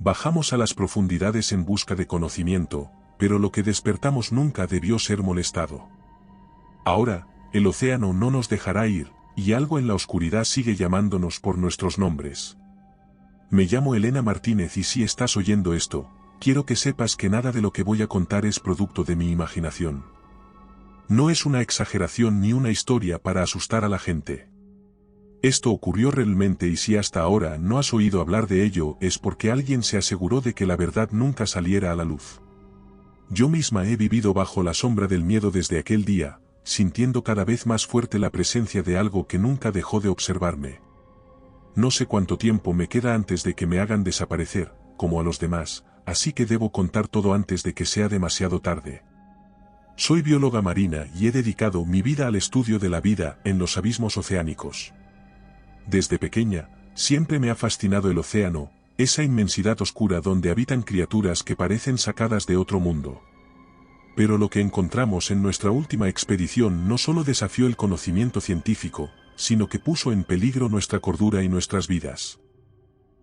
Bajamos a las profundidades en busca de conocimiento, pero lo que despertamos nunca debió ser molestado. Ahora, el océano no nos dejará ir, y algo en la oscuridad sigue llamándonos por nuestros nombres. Me llamo Elena Martínez y si estás oyendo esto, quiero que sepas que nada de lo que voy a contar es producto de mi imaginación. No es una exageración ni una historia para asustar a la gente. Esto ocurrió realmente y si hasta ahora no has oído hablar de ello es porque alguien se aseguró de que la verdad nunca saliera a la luz. Yo misma he vivido bajo la sombra del miedo desde aquel día, sintiendo cada vez más fuerte la presencia de algo que nunca dejó de observarme. No sé cuánto tiempo me queda antes de que me hagan desaparecer, como a los demás, así que debo contar todo antes de que sea demasiado tarde. Soy bióloga marina y he dedicado mi vida al estudio de la vida en los abismos oceánicos. Desde pequeña, siempre me ha fascinado el océano, esa inmensidad oscura donde habitan criaturas que parecen sacadas de otro mundo. Pero lo que encontramos en nuestra última expedición no solo desafió el conocimiento científico, sino que puso en peligro nuestra cordura y nuestras vidas.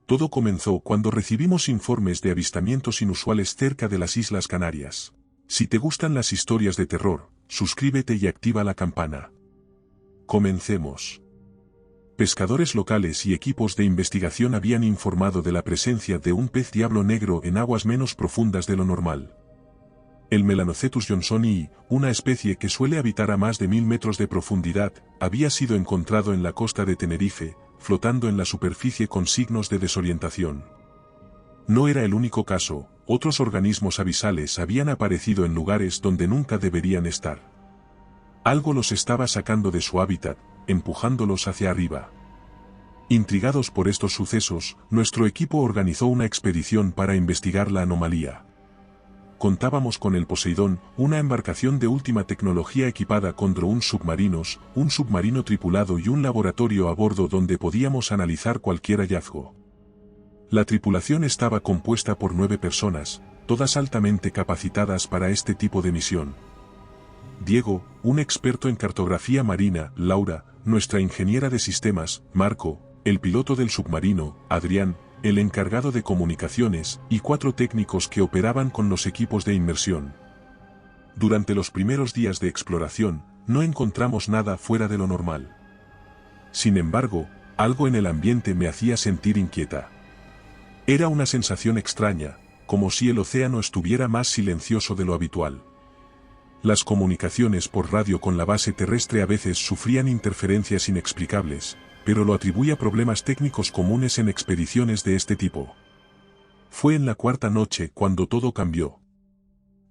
Todo comenzó cuando recibimos informes de avistamientos inusuales cerca de las Islas Canarias. Si te gustan las historias de terror, suscríbete y activa la campana. Comencemos. Pescadores locales y equipos de investigación habían informado de la presencia de un pez diablo negro en aguas menos profundas de lo normal. El Melanocetus johnsoni, una especie que suele habitar a más de 1000 metros de profundidad, había sido encontrado en la costa de Tenerife, flotando en la superficie con signos de desorientación. No era el único caso, otros organismos abisales habían aparecido en lugares donde nunca deberían estar. Algo los estaba sacando de su hábitat, empujándolos hacia arriba. Intrigados por estos sucesos, nuestro equipo organizó una expedición para investigar la anomalía. Contábamos con el Poseidón, una embarcación de última tecnología equipada con drones submarinos, un submarino tripulado y un laboratorio a bordo donde podíamos analizar cualquier hallazgo. La tripulación estaba compuesta por 9 personas, todas altamente capacitadas para este tipo de misión. Diego, un experto en cartografía marina, Laura, nuestra ingeniera de sistemas, Marco, el piloto del submarino, Adrián, el encargado de comunicaciones, y 4 técnicos que operaban con los equipos de inmersión. Durante los primeros días de exploración, no encontramos nada fuera de lo normal. Sin embargo, algo en el ambiente me hacía sentir inquieta. Era una sensación extraña, como si el océano estuviera más silencioso de lo habitual. Las comunicaciones por radio con la base terrestre a veces sufrían interferencias inexplicables, pero lo atribuye a problemas técnicos comunes en expediciones de este tipo. Fue en la 4ª noche cuando todo cambió.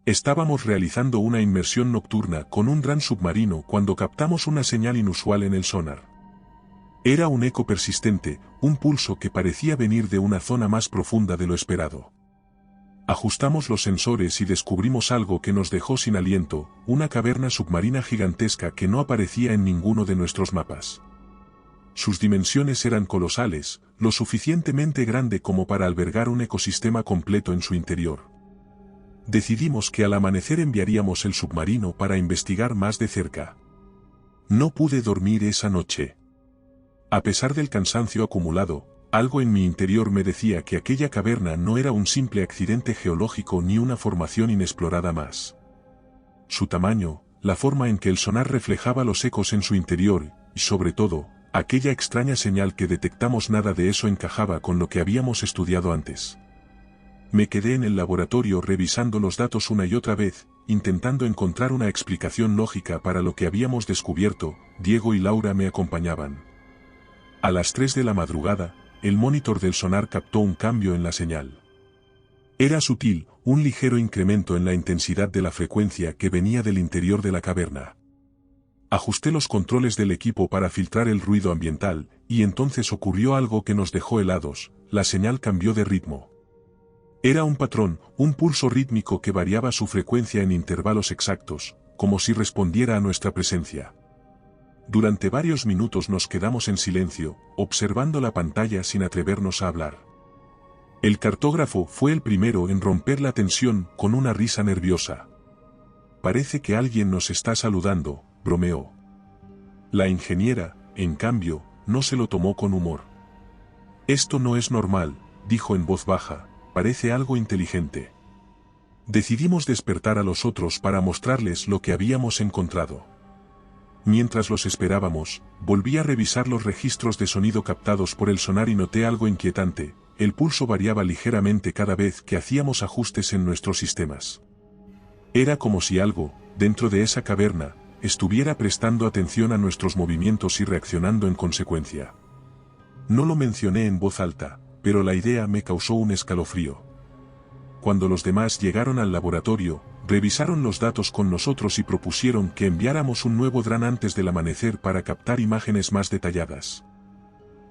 Estábamos realizando una inmersión nocturna con un gran submarino cuando captamos una señal inusual en el sonar. Era un eco persistente, un pulso que parecía venir de una zona más profunda de lo esperado. Ajustamos los sensores y descubrimos algo que nos dejó sin aliento, una caverna submarina gigantesca que no aparecía en ninguno de nuestros mapas. Sus dimensiones eran colosales, lo suficientemente grande como para albergar un ecosistema completo en su interior. Decidimos que al amanecer enviaríamos el submarino para investigar más de cerca. No pude dormir esa noche. A pesar del cansancio acumulado, algo en mi interior me decía que aquella caverna no era un simple accidente geológico ni una formación inexplorada más. Su tamaño, la forma en que el sonar reflejaba los ecos en su interior, y sobre todo, aquella extraña señal que detectamos, nada de eso encajaba con lo que habíamos estudiado antes. Me quedé en el laboratorio revisando los datos una y otra vez, intentando encontrar una explicación lógica para lo que habíamos descubierto. Diego y Laura me acompañaban. A las 3 de la madrugada, el monitor del sonar captó un cambio en la señal. Era sutil, un ligero incremento en la intensidad de la frecuencia que venía del interior de la caverna. Ajusté los controles del equipo para filtrar el ruido ambiental, y entonces ocurrió algo que nos dejó helados, la señal cambió de ritmo. Era un patrón, un pulso rítmico que variaba su frecuencia en intervalos exactos, como si respondiera a nuestra presencia. Durante varios minutos nos quedamos en silencio, observando la pantalla sin atrevernos a hablar. El cartógrafo fue el primero en romper la tensión con una risa nerviosa. «Parece que alguien nos está saludando», bromeó. La ingeniera, en cambio, no se lo tomó con humor. «Esto no es normal», dijo en voz baja, parece algo inteligente. Decidimos despertar a los otros para mostrarles lo que habíamos encontrado. Mientras los esperábamos, volví a revisar los registros de sonido captados por el sonar y noté algo inquietante: el pulso variaba ligeramente cada vez que hacíamos ajustes en nuestros sistemas. Era como si algo, dentro de esa caverna, estuviera prestando atención a nuestros movimientos y reaccionando en consecuencia. No lo mencioné en voz alta, pero la idea me causó un escalofrío. Cuando los demás llegaron al laboratorio, revisaron los datos con nosotros y propusieron que enviáramos un nuevo dron antes del amanecer para captar imágenes más detalladas.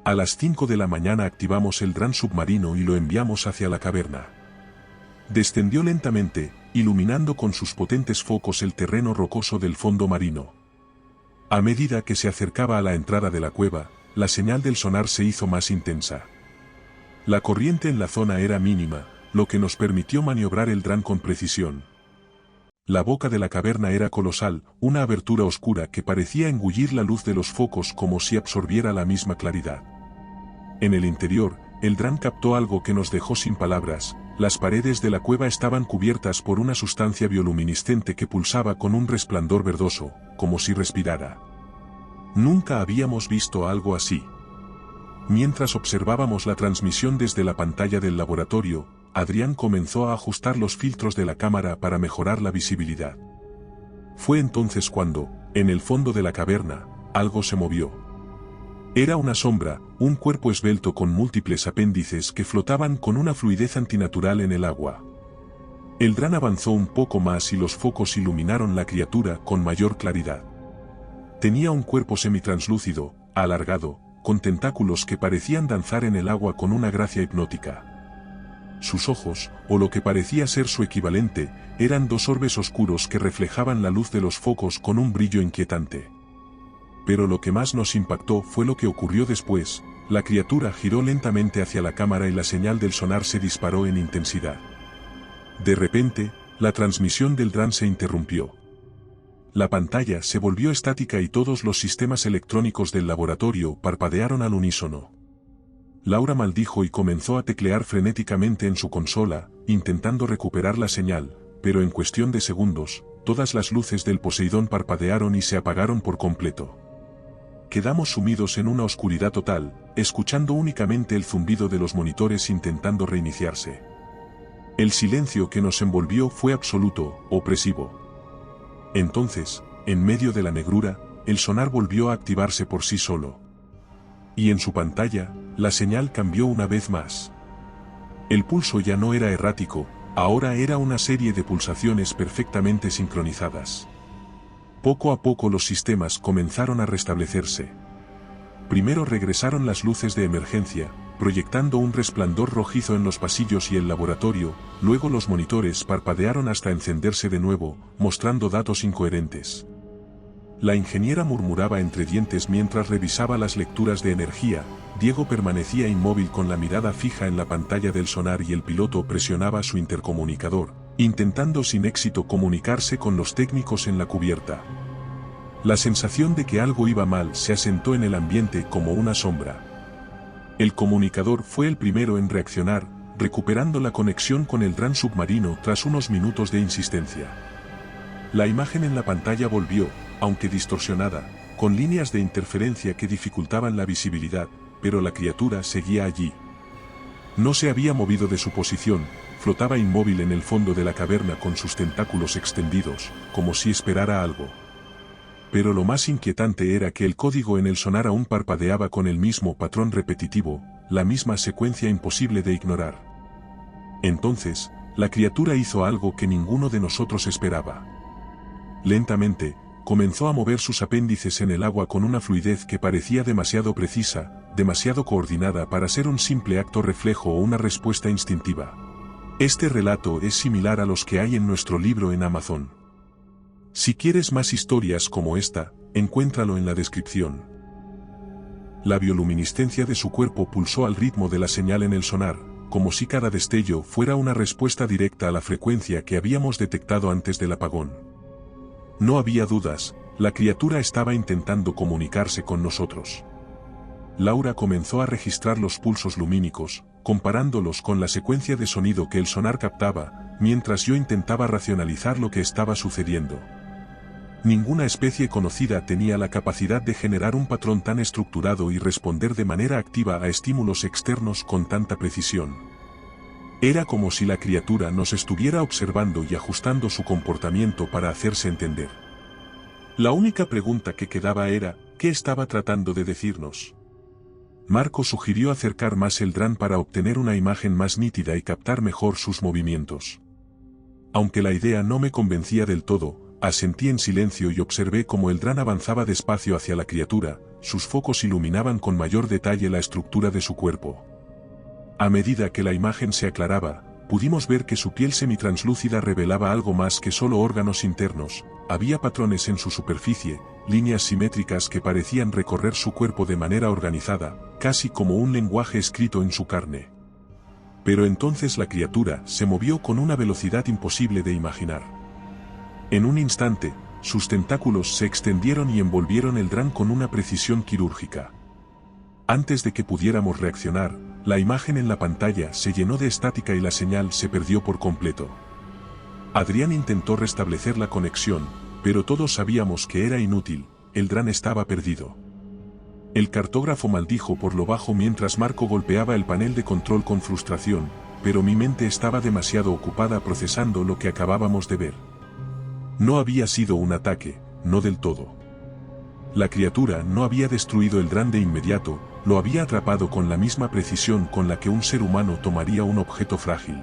A las 5 de la mañana activamos el dron submarino y lo enviamos hacia la caverna. Descendió lentamente, iluminando con sus potentes focos el terreno rocoso del fondo marino. A medida que se acercaba a la entrada de la cueva, la señal del sonar se hizo más intensa. La corriente en la zona era mínima, lo que nos permitió maniobrar el dron con precisión. La boca de la caverna era colosal, una abertura oscura que parecía engullir la luz de los focos como si absorbiera la misma claridad. En el interior, el dron captó algo que nos dejó sin palabras: las paredes de la cueva estaban cubiertas por una sustancia bioluminiscente que pulsaba con un resplandor verdoso, como si respirara. Nunca habíamos visto algo así. Mientras observábamos la transmisión desde la pantalla del laboratorio, Adrián comenzó a ajustar los filtros de la cámara para mejorar la visibilidad. Fue entonces cuando, en el fondo de la caverna, algo se movió. Era una sombra, un cuerpo esbelto con múltiples apéndices que flotaban con una fluidez antinatural en el agua. El dron avanzó un poco más y los focos iluminaron la criatura con mayor claridad. Tenía un cuerpo semitranslúcido, alargado, con tentáculos que parecían danzar en el agua con una gracia hipnótica. Sus ojos, o lo que parecía ser su equivalente, eran dos orbes oscuros que reflejaban la luz de los focos con un brillo inquietante. Pero lo que más nos impactó fue lo que ocurrió después: la criatura giró lentamente hacia la cámara y la señal del sonar se disparó en intensidad. De repente, la transmisión del dron se interrumpió. La pantalla se volvió estática y todos los sistemas electrónicos del laboratorio parpadearon al unísono. Laura maldijo y comenzó a teclear frenéticamente en su consola, intentando recuperar la señal, pero en cuestión de segundos, todas las luces del Poseidón parpadearon y se apagaron por completo. Quedamos sumidos en una oscuridad total, escuchando únicamente el zumbido de los monitores intentando reiniciarse. El silencio que nos envolvió fue absoluto, opresivo. Entonces, en medio de la negrura, el sonar volvió a activarse por sí solo. Y en su pantalla, la señal cambió una vez más. El pulso ya no era errático, ahora era una serie de pulsaciones perfectamente sincronizadas. Poco a poco los sistemas comenzaron a restablecerse. Primero regresaron las luces de emergencia, proyectando un resplandor rojizo en los pasillos y el laboratorio, luego los monitores parpadearon hasta encenderse de nuevo, mostrando datos incoherentes. La ingeniera murmuraba entre dientes mientras revisaba las lecturas de energía. Diego permanecía inmóvil con la mirada fija en la pantalla del sonar y el piloto presionaba su intercomunicador, intentando sin éxito comunicarse con los técnicos en la cubierta. La sensación de que algo iba mal se asentó en el ambiente como una sombra. El comunicador fue el primero en reaccionar, recuperando la conexión con el dron submarino tras unos minutos de insistencia. La imagen en la pantalla volvió, aunque distorsionada, con líneas de interferencia que dificultaban la visibilidad, pero la criatura seguía allí. No se había movido de su posición, flotaba inmóvil en el fondo de la caverna con sus tentáculos extendidos, como si esperara algo. Pero lo más inquietante era que el código en el sonar aún parpadeaba con el mismo patrón repetitivo, la misma secuencia imposible de ignorar. Entonces, la criatura hizo algo que ninguno de nosotros esperaba. Lentamente, comenzó a mover sus apéndices en el agua con una fluidez que parecía demasiado precisa, demasiado coordinada para ser un simple acto reflejo o una respuesta instintiva. Este relato es similar a los que hay en nuestro libro en Amazon. Si quieres más historias como esta, encuéntralo en la descripción. La bioluminiscencia de su cuerpo pulsó al ritmo de la señal en el sonar, como si cada destello fuera una respuesta directa a la frecuencia que habíamos detectado antes del apagón. No había dudas, la criatura estaba intentando comunicarse con nosotros. Laura comenzó a registrar los pulsos lumínicos, comparándolos con la secuencia de sonido que el sonar captaba, mientras yo intentaba racionalizar lo que estaba sucediendo. Ninguna especie conocida tenía la capacidad de generar un patrón tan estructurado y responder de manera activa a estímulos externos con tanta precisión. Era como si la criatura nos estuviera observando y ajustando su comportamiento para hacerse entender. La única pregunta que quedaba era, ¿qué estaba tratando de decirnos? Marco sugirió acercar más el dron para obtener una imagen más nítida y captar mejor sus movimientos. Aunque la idea no me convencía del todo, asentí en silencio y observé cómo el dron avanzaba despacio hacia la criatura, sus focos iluminaban con mayor detalle la estructura de su cuerpo. A medida que la imagen se aclaraba, pudimos ver que su piel semitranslúcida revelaba algo más que solo órganos internos, había patrones en su superficie, líneas simétricas que parecían recorrer su cuerpo de manera organizada, casi como un lenguaje escrito en su carne. Pero entonces la criatura se movió con una velocidad imposible de imaginar. En un instante, sus tentáculos se extendieron y envolvieron el dron con una precisión quirúrgica. Antes de que pudiéramos reaccionar, la imagen en la pantalla se llenó de estática y la señal se perdió por completo. Adrián intentó restablecer la conexión, pero todos sabíamos que era inútil, el dron estaba perdido. El cartógrafo maldijo por lo bajo mientras Marco golpeaba el panel de control con frustración, pero mi mente estaba demasiado ocupada procesando lo que acabábamos de ver. No había sido un ataque, no del todo. La criatura no había destruido el dron de inmediato, lo había atrapado con la misma precisión con la que un ser humano tomaría un objeto frágil.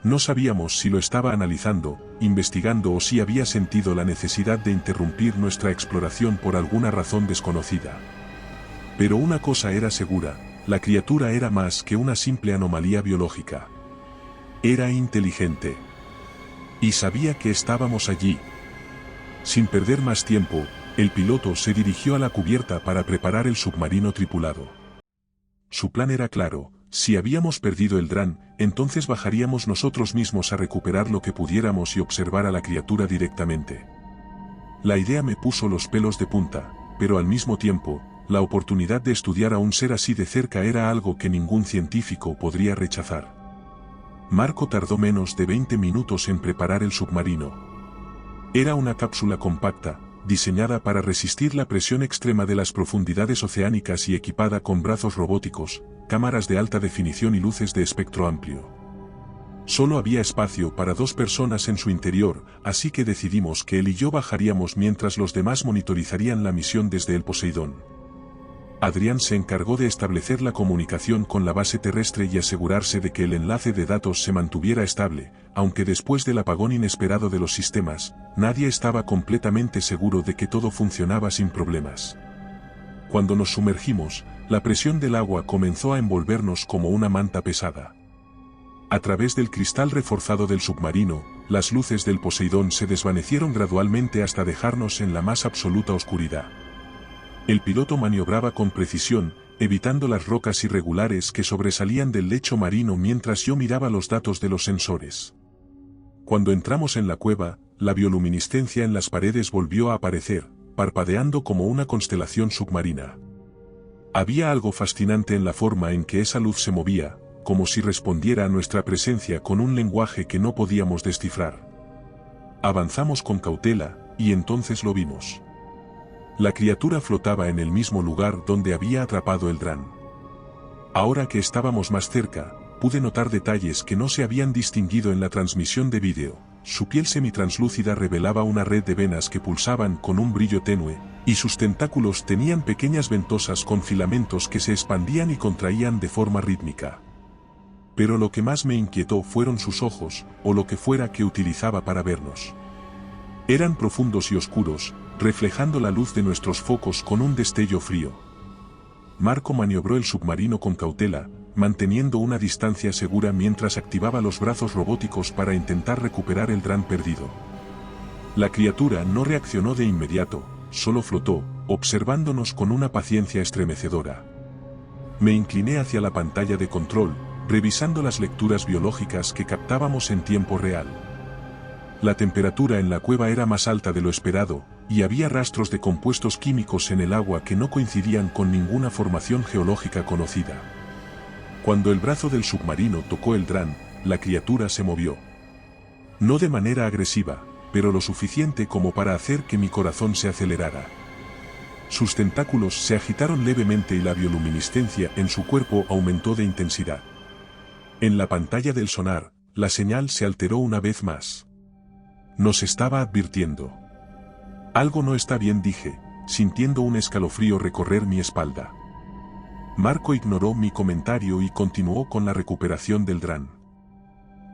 No sabíamos si lo estaba analizando, investigando o si había sentido la necesidad de interrumpir nuestra exploración por alguna razón desconocida. Pero una cosa era segura, la criatura era más que una simple anomalía biológica. Era inteligente. Y sabía que estábamos allí. Sin perder más tiempo, el piloto se dirigió a la cubierta para preparar el submarino tripulado. Su plan era claro, si habíamos perdido el dron, entonces bajaríamos nosotros mismos a recuperar lo que pudiéramos y observar a la criatura directamente. La idea me puso los pelos de punta, pero al mismo tiempo, la oportunidad de estudiar a un ser así de cerca era algo que ningún científico podría rechazar. Marco tardó menos de 20 minutos en preparar el submarino. Era una cápsula compacta, diseñada para resistir la presión extrema de las profundidades oceánicas y equipada con brazos robóticos, cámaras de alta definición y luces de espectro amplio. Solo había espacio para 2 personas en su interior, así que decidimos que él y yo bajaríamos mientras los demás monitorizarían la misión desde el Poseidón. Adrián se encargó de establecer la comunicación con la base terrestre y asegurarse de que el enlace de datos se mantuviera estable, aunque después del apagón inesperado de los sistemas, nadie estaba completamente seguro de que todo funcionaba sin problemas. Cuando nos sumergimos, la presión del agua comenzó a envolvernos como una manta pesada. A través del cristal reforzado del submarino, las luces del Poseidón se desvanecieron gradualmente hasta dejarnos en la más absoluta oscuridad. El piloto maniobraba con precisión, evitando las rocas irregulares que sobresalían del lecho marino mientras yo miraba los datos de los sensores. Cuando entramos en la cueva, la bioluminiscencia en las paredes volvió a aparecer, parpadeando como una constelación submarina. Había algo fascinante en la forma en que esa luz se movía, como si respondiera a nuestra presencia con un lenguaje que no podíamos descifrar. Avanzamos con cautela, y entonces lo vimos. La criatura flotaba en el mismo lugar donde había atrapado el dron. Ahora que estábamos más cerca, pude notar detalles que no se habían distinguido en la transmisión de vídeo. Su piel semitranslúcida revelaba una red de venas que pulsaban con un brillo tenue, y sus tentáculos tenían pequeñas ventosas con filamentos que se expandían y contraían de forma rítmica. Pero lo que más me inquietó fueron sus ojos, o lo que fuera que utilizaba para vernos. Eran profundos y oscuros, reflejando la luz de nuestros focos con un destello frío. Marco maniobró el submarino con cautela, manteniendo una distancia segura mientras activaba los brazos robóticos para intentar recuperar el dron perdido. La criatura no reaccionó de inmediato, solo flotó, observándonos con una paciencia estremecedora. Me incliné hacia la pantalla de control, revisando las lecturas biológicas que captábamos en tiempo real. La temperatura en la cueva era más alta de lo esperado, y había rastros de compuestos químicos en el agua que no coincidían con ninguna formación geológica conocida. Cuando el brazo del submarino tocó el dran, la criatura se movió. No de manera agresiva, pero lo suficiente como para hacer que mi corazón se acelerara. Sus tentáculos se agitaron levemente y la bioluminiscencia en su cuerpo aumentó de intensidad. En la pantalla del sonar, la señal se alteró una vez más. Nos estaba advirtiendo. Algo no está bien, dije, sintiendo un escalofrío recorrer mi espalda. Marco ignoró mi comentario y continuó con la recuperación del dran.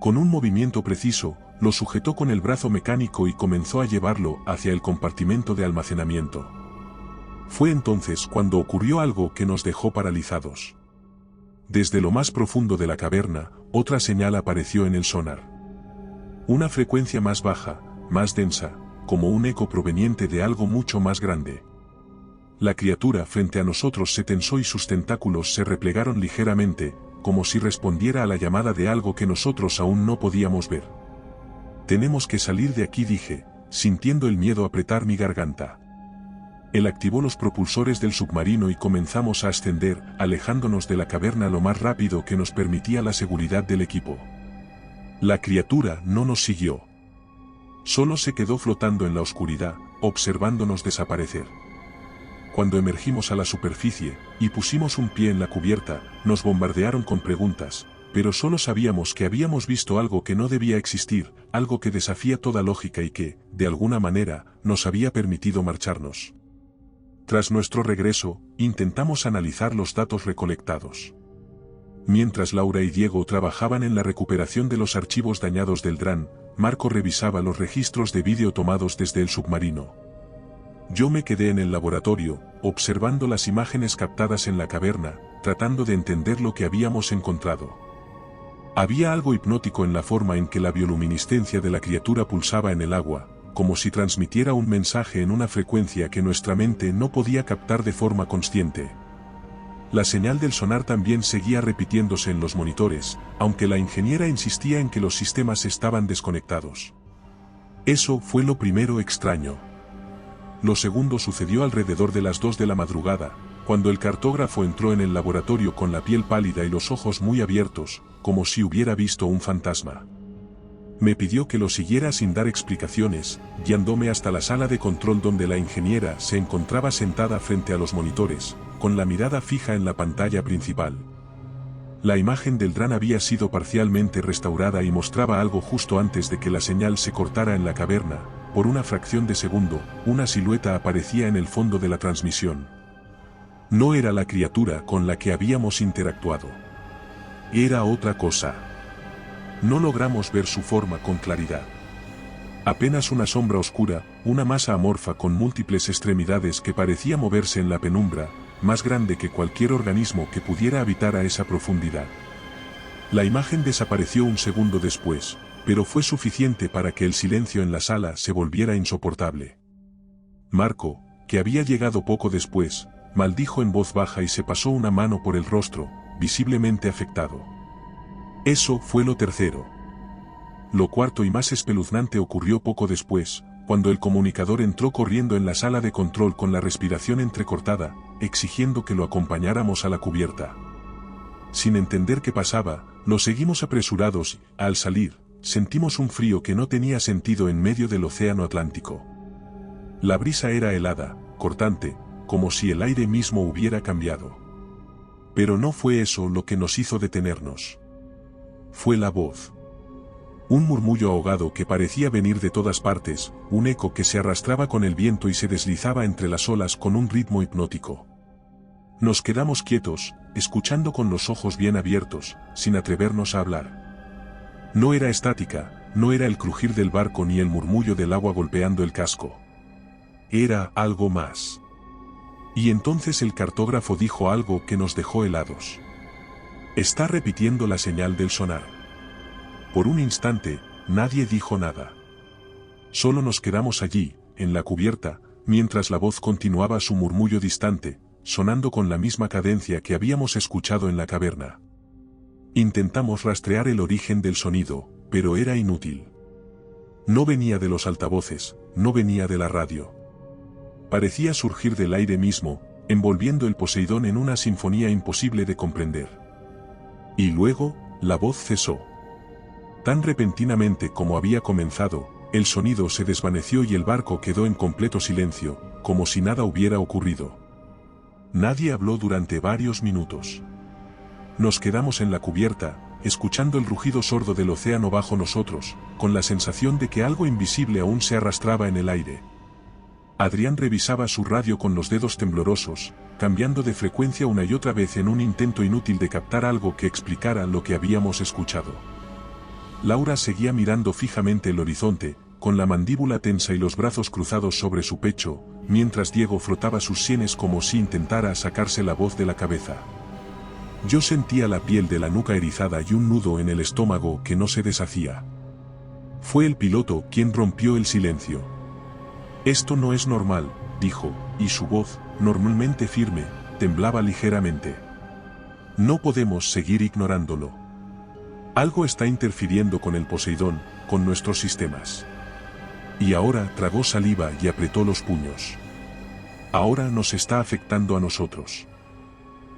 Con un movimiento preciso, lo sujetó con el brazo mecánico y comenzó a llevarlo hacia el compartimento de almacenamiento. Fue entonces cuando ocurrió algo que nos dejó paralizados. Desde lo más profundo de la caverna, otra señal apareció en el sonar. Una frecuencia más baja, más densa, como un eco proveniente de algo mucho más grande. La criatura frente a nosotros se tensó y sus tentáculos se replegaron ligeramente, como si respondiera a la llamada de algo que nosotros aún no podíamos ver. Tenemos que salir de aquí, dije, sintiendo el miedo apretar mi garganta. Él activó los propulsores del submarino y comenzamos a ascender, alejándonos de la caverna lo más rápido que nos permitía la seguridad del equipo. La criatura no nos siguió. Solo se quedó flotando en la oscuridad, observándonos desaparecer. Cuando emergimos a la superficie, y pusimos un pie en la cubierta, nos bombardearon con preguntas, pero solo sabíamos que habíamos visto algo que no debía existir, algo que desafía toda lógica y que, de alguna manera, nos había permitido marcharnos. Tras nuestro regreso, intentamos analizar los datos recolectados. Mientras Laura y Diego trabajaban en la recuperación de los archivos dañados del dran, Marco revisaba los registros de vídeo tomados desde el submarino. Yo me quedé en el laboratorio, observando las imágenes captadas en la caverna, tratando de entender lo que habíamos encontrado. Había algo hipnótico en la forma en que la bioluminiscencia de la criatura pulsaba en el agua, como si transmitiera un mensaje en una frecuencia que nuestra mente no podía captar de forma consciente. La señal del sonar también seguía repitiéndose en los monitores, aunque la ingeniera insistía en que los sistemas estaban desconectados. Eso fue lo primero extraño. Lo segundo sucedió alrededor de las 2 de la madrugada, cuando el cartógrafo entró en el laboratorio con la piel pálida y los ojos muy abiertos, como si hubiera visto un fantasma. Me pidió que lo siguiera sin dar explicaciones, guiándome hasta la sala de control donde la ingeniera se encontraba sentada frente a los monitores, con la mirada fija en la pantalla principal. La imagen del dran había sido parcialmente restaurada y mostraba algo justo antes de que la señal se cortara en la caverna. Por una fracción de segundo, una silueta aparecía en el fondo de la transmisión. No era la criatura con la que habíamos interactuado. Era otra cosa. No logramos ver su forma con claridad. Apenas una sombra oscura, una masa amorfa con múltiples extremidades que parecía moverse en la penumbra, más grande que cualquier organismo que pudiera habitar a esa profundidad. La imagen desapareció un segundo después, pero fue suficiente para que el silencio en la sala se volviera insoportable. Marco, que había llegado poco después, maldijo en voz baja y se pasó una mano por el rostro, visiblemente afectado. Eso fue lo tercero. Lo cuarto y más espeluznante ocurrió poco después, cuando el comunicador entró corriendo en la sala de control con la respiración entrecortada, exigiendo que lo acompañáramos a la cubierta. Sin entender qué pasaba, lo seguimos apresurados y, al salir, sentimos un frío que no tenía sentido en medio del océano Atlántico. La brisa era helada, cortante, como si el aire mismo hubiera cambiado. Pero no fue eso lo que nos hizo detenernos. Fue la voz. Un murmullo ahogado que parecía venir de todas partes, un eco que se arrastraba con el viento y se deslizaba entre las olas con un ritmo hipnótico. Nos quedamos quietos, escuchando con los ojos bien abiertos, sin atrevernos a hablar. No era estática, no era el crujir del barco ni el murmullo del agua golpeando el casco. Era algo más. Y entonces el cartógrafo dijo algo que nos dejó helados. Está repitiendo la señal del sonar. Por un instante, nadie dijo nada. Solo nos quedamos allí, en la cubierta, mientras la voz continuaba su murmullo distante, sonando con la misma cadencia que habíamos escuchado en la caverna. Intentamos rastrear el origen del sonido, pero era inútil. No venía de los altavoces, no venía de la radio. Parecía surgir del aire mismo, envolviendo el Poseidón en una sinfonía imposible de comprender. Y luego, la voz cesó. Tan repentinamente como había comenzado, el sonido se desvaneció y el barco quedó en completo silencio, como si nada hubiera ocurrido. Nadie habló durante varios minutos. Nos quedamos en la cubierta, escuchando el rugido sordo del océano bajo nosotros, con la sensación de que algo invisible aún se arrastraba en el aire. Adrián revisaba su radio con los dedos temblorosos, cambiando de frecuencia una y otra vez en un intento inútil de captar algo que explicara lo que habíamos escuchado. Laura seguía mirando fijamente el horizonte, con la mandíbula tensa y los brazos cruzados sobre su pecho, mientras Diego frotaba sus sienes como si intentara sacarse la voz de la cabeza. Yo sentía la piel de la nuca erizada y un nudo en el estómago que no se deshacía. Fue el piloto quien rompió el silencio. «Esto no es normal», dijo, y su voz, normalmente firme, temblaba ligeramente. «No podemos seguir ignorándolo. Algo está interfiriendo con el Poseidón, con nuestros sistemas». Y ahora tragó saliva y apretó los puños. «Ahora nos está afectando a nosotros».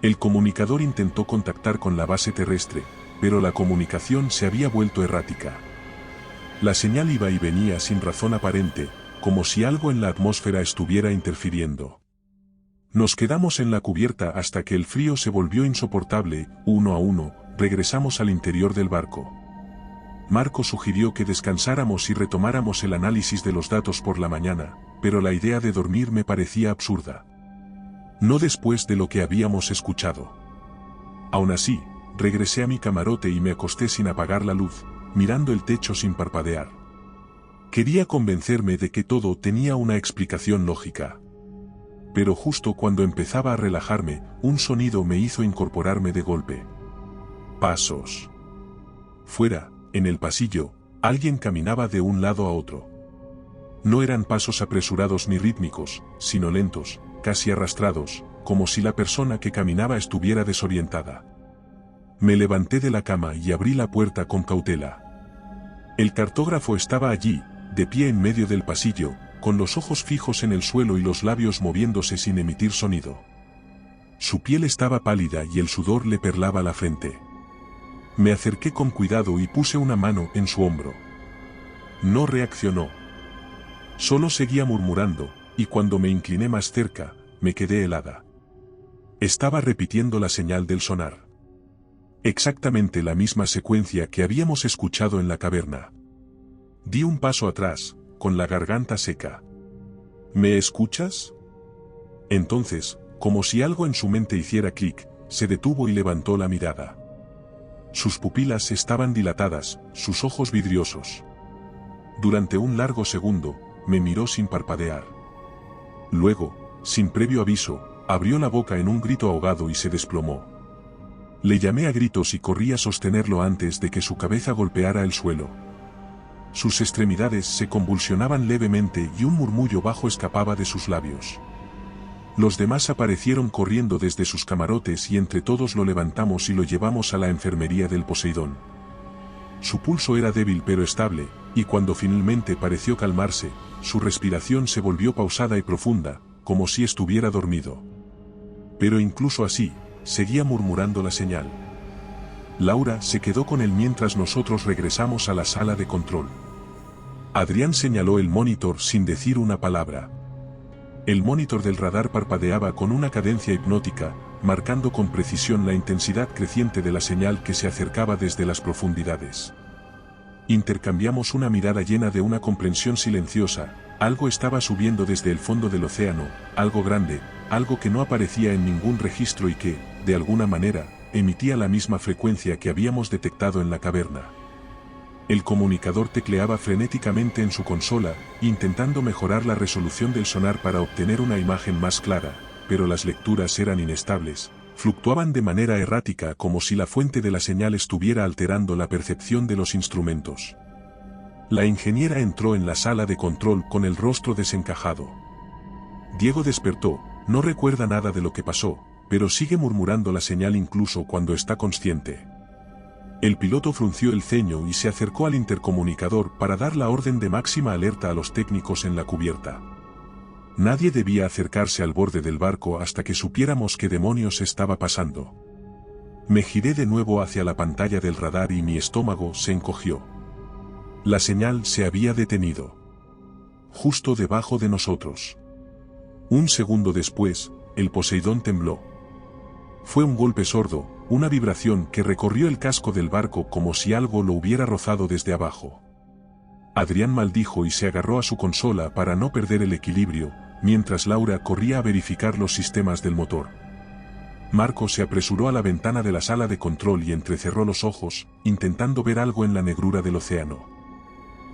El comunicador intentó contactar con la base terrestre, pero la comunicación se había vuelto errática. La señal iba y venía sin razón aparente, como si algo en la atmósfera estuviera interfiriendo. Nos quedamos en la cubierta hasta que el frío se volvió insoportable. Uno a uno, regresamos al interior del barco. Marco sugirió que descansáramos y retomáramos el análisis de los datos por la mañana, pero la idea de dormir me parecía absurda. No después de lo que habíamos escuchado. Aún así, regresé a mi camarote y me acosté sin apagar la luz, mirando el techo sin parpadear. Quería convencerme de que todo tenía una explicación lógica. Pero justo cuando empezaba a relajarme, un sonido me hizo incorporarme de golpe. Pasos. Fuera, en el pasillo, alguien caminaba de un lado a otro. No eran pasos apresurados ni rítmicos, sino lentos, casi arrastrados, como si la persona que caminaba estuviera desorientada. Me levanté de la cama y abrí la puerta con cautela. El cartógrafo estaba allí, de pie en medio del pasillo, con los ojos fijos en el suelo y los labios moviéndose sin emitir sonido. Su piel estaba pálida y el sudor le perlaba la frente. Me acerqué con cuidado y puse una mano en su hombro. No reaccionó. Solo seguía murmurando, y cuando me incliné más cerca, me quedé helada. Estaba repitiendo la señal del sonar. Exactamente la misma secuencia que habíamos escuchado en la caverna. Di un paso atrás, con la garganta seca. ¿Me escuchas? Entonces, como si algo en su mente hiciera clic, se detuvo y levantó la mirada. Sus pupilas estaban dilatadas, sus ojos vidriosos. Durante un largo segundo, me miró sin parpadear. Luego, sin previo aviso, abrió la boca en un grito ahogado y se desplomó. Le llamé a gritos y corrí a sostenerlo antes de que su cabeza golpeara el suelo. Sus extremidades se convulsionaban levemente y un murmullo bajo escapaba de sus labios. Los demás aparecieron corriendo desde sus camarotes y entre todos lo levantamos y lo llevamos a la enfermería del Poseidón. Su pulso era débil pero estable, y cuando finalmente pareció calmarse, su respiración se volvió pausada y profunda, como si estuviera dormido. Pero incluso así, seguía murmurando la señal. Laura se quedó con él mientras nosotros regresamos a la sala de control. Adrián señaló el monitor sin decir una palabra. El monitor del radar parpadeaba con una cadencia hipnótica, marcando con precisión la intensidad creciente de la señal que se acercaba desde las profundidades. Intercambiamos una mirada llena de una comprensión silenciosa. Algo estaba subiendo desde el fondo del océano, algo grande, algo que no aparecía en ningún registro y que, de alguna manera, emitía la misma frecuencia que habíamos detectado en la caverna. El comunicador tecleaba frenéticamente en su consola, intentando mejorar la resolución del sonar para obtener una imagen más clara, pero las lecturas eran inestables, fluctuaban de manera errática como si la fuente de la señal estuviera alterando la percepción de los instrumentos. La ingeniera entró en la sala de control con el rostro desencajado. Diego despertó, no recuerda nada de lo que pasó, pero sigue murmurando la señal incluso cuando está consciente. El piloto frunció el ceño y se acercó al intercomunicador para dar la orden de máxima alerta a los técnicos en la cubierta. Nadie debía acercarse al borde del barco hasta que supiéramos qué demonios estaba pasando. Me giré de nuevo hacia la pantalla del radar y mi estómago se encogió. La señal se había detenido. Justo debajo de nosotros. Un segundo después, el Poseidón tembló. Fue un golpe sordo, una vibración que recorrió el casco del barco como si algo lo hubiera rozado desde abajo. Adrián maldijo y se agarró a su consola para no perder el equilibrio, mientras Laura corría a verificar los sistemas del motor. Marco se apresuró a la ventana de la sala de control y entrecerró los ojos, intentando ver algo en la negrura del océano.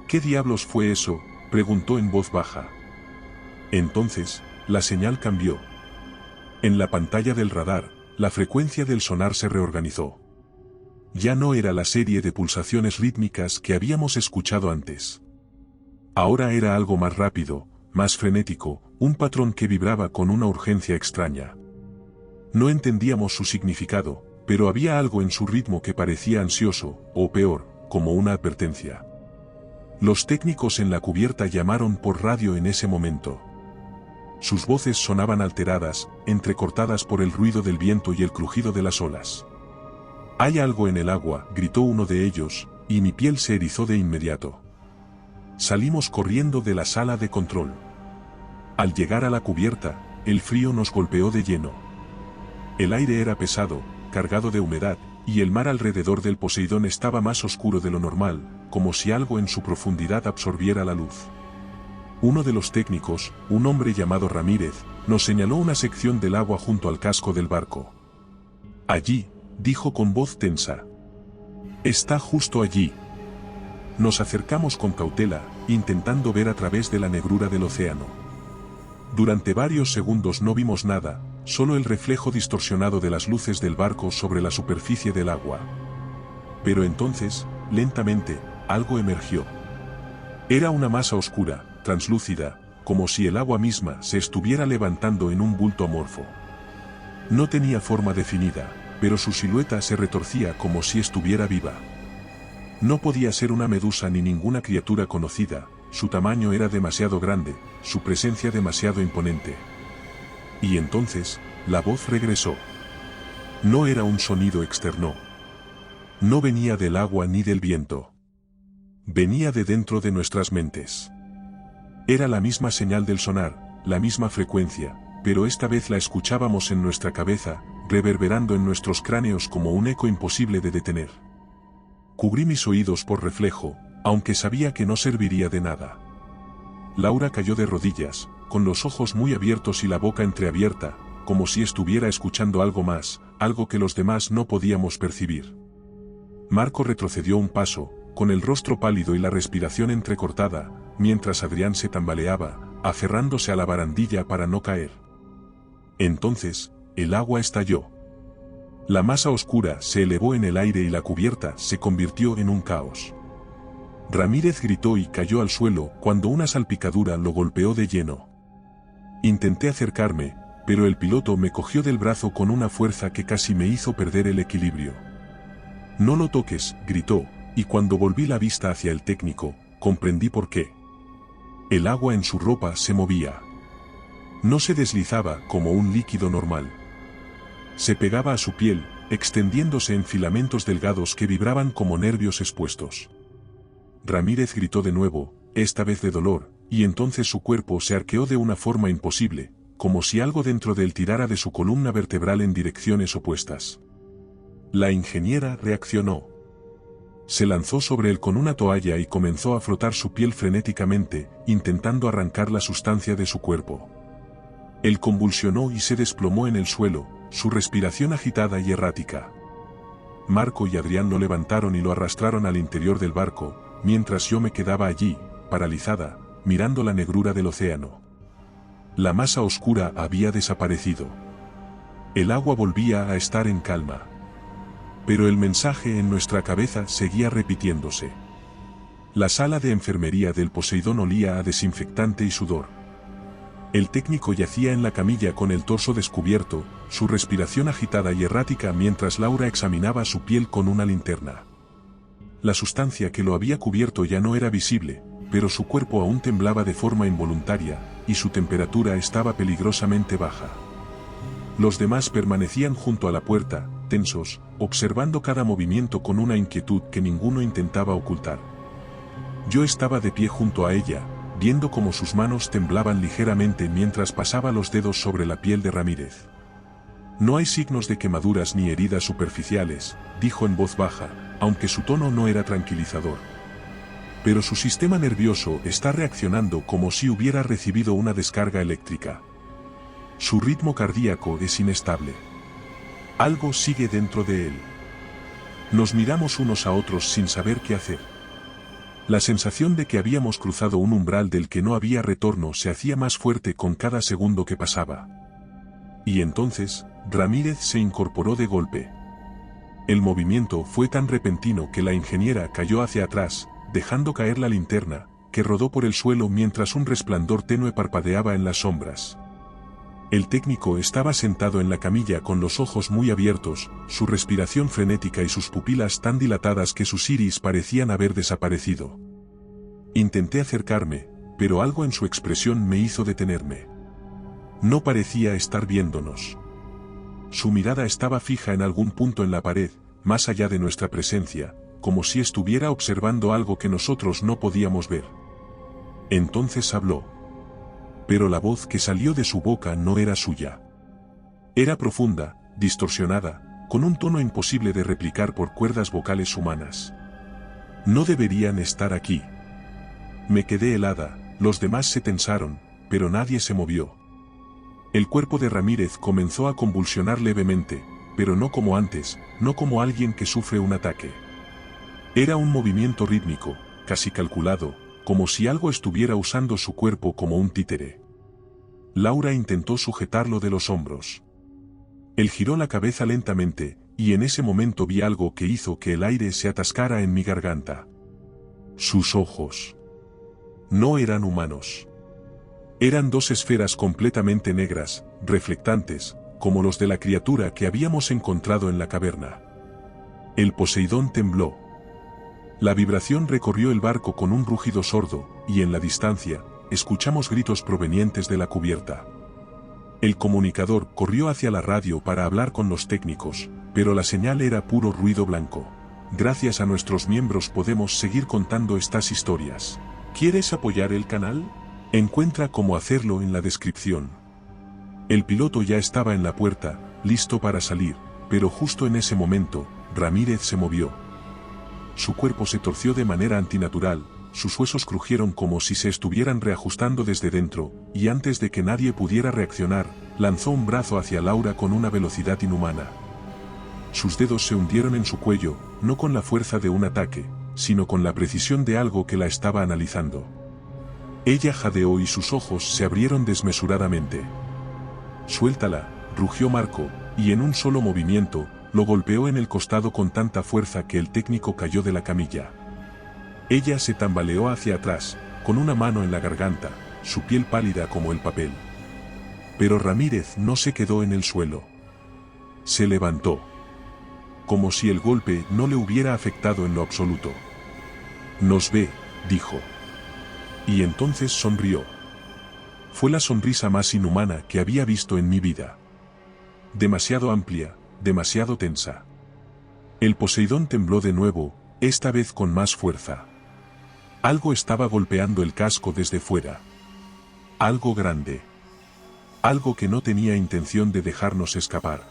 ¿Qué diablos fue eso?, preguntó en voz baja. Entonces, la señal cambió. En la pantalla del radar, la frecuencia del sonar se reorganizó. Ya no era la serie de pulsaciones rítmicas que habíamos escuchado antes. Ahora era algo más rápido, más frenético, un patrón que vibraba con una urgencia extraña. No entendíamos su significado, pero había algo en su ritmo que parecía ansioso, o peor, como una advertencia. Los técnicos en la cubierta llamaron por radio en ese momento. Sus voces sonaban alteradas, entrecortadas por el ruido del viento y el crujido de las olas. «Hay algo en el agua», gritó uno de ellos, y mi piel se erizó de inmediato. Salimos corriendo de la sala de control. Al llegar a la cubierta, el frío nos golpeó de lleno. El aire era pesado, cargado de humedad, y el mar alrededor del Poseidón estaba más oscuro de lo normal, como si algo en su profundidad absorbiera la luz. Uno de los técnicos, un hombre llamado Ramírez, nos señaló una sección del agua junto al casco del barco. «Allí», dijo con voz tensa. «Está justo allí». Nos acercamos con cautela, intentando ver a través de la negrura del océano. Durante varios segundos no vimos nada, solo el reflejo distorsionado de las luces del barco sobre la superficie del agua. Pero entonces, lentamente, algo emergió. Era una masa oscura, translúcida, como si el agua misma se estuviera levantando en un bulto amorfo. No tenía forma definida, pero su silueta se retorcía como si estuviera viva. No podía ser una medusa ni ninguna criatura conocida, su tamaño era demasiado grande, su presencia demasiado imponente. Y entonces, la voz regresó. No era un sonido externo. No venía del agua ni del viento. Venía de dentro de nuestras mentes. Era la misma señal del sonar, la misma frecuencia, pero esta vez la escuchábamos en nuestra cabeza, reverberando en nuestros cráneos como un eco imposible de detener. Cubrí mis oídos por reflejo, aunque sabía que no serviría de nada. Laura cayó de rodillas, con los ojos muy abiertos y la boca entreabierta, como si estuviera escuchando algo más, algo que los demás no podíamos percibir. Marco retrocedió un paso, con el rostro pálido y la respiración entrecortada, mientras Adrián se tambaleaba, aferrándose a la barandilla para no caer. Entonces, el agua estalló. La masa oscura se elevó en el aire y la cubierta se convirtió en un caos. Ramírez gritó y cayó al suelo cuando una salpicadura lo golpeó de lleno. Intenté acercarme, pero el piloto me cogió del brazo con una fuerza que casi me hizo perder el equilibrio. «No lo toques», gritó, y cuando volví la vista hacia el técnico, comprendí por qué. El agua en su ropa se movía. No se deslizaba como un líquido normal. Se pegaba a su piel, extendiéndose en filamentos delgados que vibraban como nervios expuestos. Ramírez gritó de nuevo, esta vez de dolor, y entonces su cuerpo se arqueó de una forma imposible, como si algo dentro de él tirara de su columna vertebral en direcciones opuestas. La ingeniera reaccionó. Se lanzó sobre él con una toalla y comenzó a frotar su piel frenéticamente, intentando arrancar la sustancia de su cuerpo. Él convulsionó y se desplomó en el suelo, su respiración agitada y errática. Marco y Adrián lo levantaron y lo arrastraron al interior del barco, mientras yo me quedaba allí, paralizada, mirando la negrura del océano. La masa oscura había desaparecido. El agua volvía a estar en calma. Pero el mensaje en nuestra cabeza seguía repitiéndose. La sala de enfermería del Poseidón olía a desinfectante y sudor. El técnico yacía en la camilla con el torso descubierto, su respiración agitada y errática mientras Laura examinaba su piel con una linterna. La sustancia que lo había cubierto ya no era visible, pero su cuerpo aún temblaba de forma involuntaria, y su temperatura estaba peligrosamente baja. Los demás permanecían junto a la puerta, tensos, observando cada movimiento con una inquietud que ninguno intentaba ocultar. Yo estaba de pie junto a ella, viendo cómo sus manos temblaban ligeramente mientras pasaba los dedos sobre la piel de Ramírez. No hay signos de quemaduras ni heridas superficiales, dijo en voz baja, aunque su tono no era tranquilizador. Pero su sistema nervioso está reaccionando como si hubiera recibido una descarga eléctrica. Su ritmo cardíaco es inestable. Algo sigue dentro de él. Nos miramos unos a otros sin saber qué hacer. La sensación de que habíamos cruzado un umbral del que no había retorno se hacía más fuerte con cada segundo que pasaba. Y entonces, Ramírez se incorporó de golpe. El movimiento fue tan repentino que la ingeniera cayó hacia atrás, dejando caer la linterna, que rodó por el suelo mientras un resplandor tenue parpadeaba en las sombras. El técnico estaba sentado en la camilla con los ojos muy abiertos, su respiración frenética y sus pupilas tan dilatadas que sus iris parecían haber desaparecido. Intenté acercarme, pero algo en su expresión me hizo detenerme. No parecía estar viéndonos. Su mirada estaba fija en algún punto en la pared, más allá de nuestra presencia, como si estuviera observando algo que nosotros no podíamos ver. Entonces habló. Pero la voz que salió de su boca no era suya. Era profunda, distorsionada, con un tono imposible de replicar por cuerdas vocales humanas. No deberían estar aquí. Me quedé helada, los demás se tensaron, pero nadie se movió. El cuerpo de Ramírez comenzó a convulsionar levemente, pero no como antes, no como alguien que sufre un ataque. Era un movimiento rítmico, casi calculado, como si algo estuviera usando su cuerpo como un títere. Laura intentó sujetarlo de los hombros. Él giró la cabeza lentamente, y en ese momento vi algo que hizo que el aire se atascara en mi garganta. Sus ojos. No eran humanos. Eran dos esferas completamente negras, reflectantes, como los de la criatura que habíamos encontrado en la caverna. El Poseidón tembló. La vibración recorrió el barco con un rugido sordo, y en la distancia, escuchamos gritos provenientes de la cubierta. El comunicador corrió hacia la radio para hablar con los técnicos, pero la señal era puro ruido blanco. Gracias a nuestros miembros podemos seguir contando estas historias. ¿Quieres apoyar el canal? Encuentra cómo hacerlo en la descripción. El piloto ya estaba en la puerta, listo para salir, pero justo en ese momento, Ramírez se movió. Su cuerpo se torció de manera antinatural, sus huesos crujieron como si se estuvieran reajustando desde dentro, y antes de que nadie pudiera reaccionar, lanzó un brazo hacia Laura con una velocidad inhumana. Sus dedos se hundieron en su cuello, no con la fuerza de un ataque, sino con la precisión de algo que la estaba analizando. Ella jadeó y sus ojos se abrieron desmesuradamente. «Suéltala», rugió Marco, y en un solo movimiento, lo golpeó en el costado con tanta fuerza que el técnico cayó de la camilla. Ella se tambaleó hacia atrás, con una mano en la garganta, su piel pálida como el papel. Pero Ramírez no se quedó en el suelo. Se levantó. Como si el golpe no le hubiera afectado en lo absoluto. «Nos ve», dijo. Y entonces sonrió. Fue la sonrisa más inhumana que había visto en mi vida. Demasiado amplia, demasiado tensa. El Poseidón tembló de nuevo, esta vez con más fuerza. Algo estaba golpeando el casco desde fuera. Algo grande. Algo que no tenía intención de dejarnos escapar.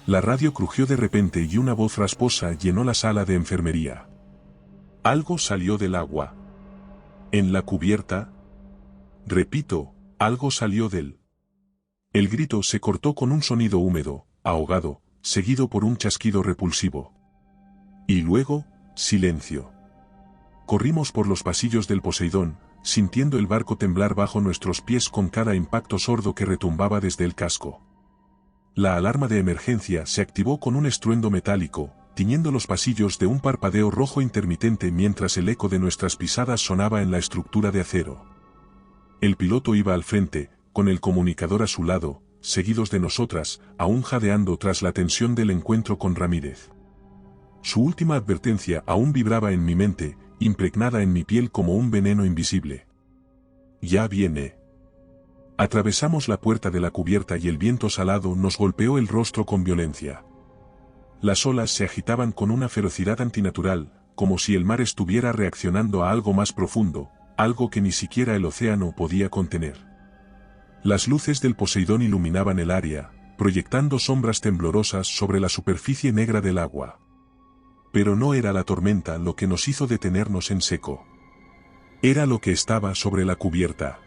La radio crujió de repente y una voz rasposa llenó la sala de enfermería. Algo salió del agua. ¿En la cubierta? Repito, algo salió del. El grito se cortó con un sonido húmedo, ahogado, seguido por un chasquido repulsivo. Y luego, silencio. Corrimos por los pasillos del Poseidón, sintiendo el barco temblar bajo nuestros pies con cada impacto sordo que retumbaba desde el casco. La alarma de emergencia se activó con un estruendo metálico, tiñendo los pasillos de un parpadeo rojo intermitente mientras el eco de nuestras pisadas sonaba en la estructura de acero. El piloto iba al frente, con el comunicador a su lado, seguidos de nosotras, aún jadeando tras la tensión del encuentro con Ramírez. Su última advertencia aún vibraba en mi mente, impregnada en mi piel como un veneno invisible. «Ya viene». Atravesamos la puerta de la cubierta y el viento salado nos golpeó el rostro con violencia. Las olas se agitaban con una ferocidad antinatural, como si el mar estuviera reaccionando a algo más profundo, algo que ni siquiera el océano podía contener. Las luces del Poseidón iluminaban el área, proyectando sombras temblorosas sobre la superficie negra del agua. Pero no era la tormenta lo que nos hizo detenernos en seco. Era lo que estaba sobre la cubierta.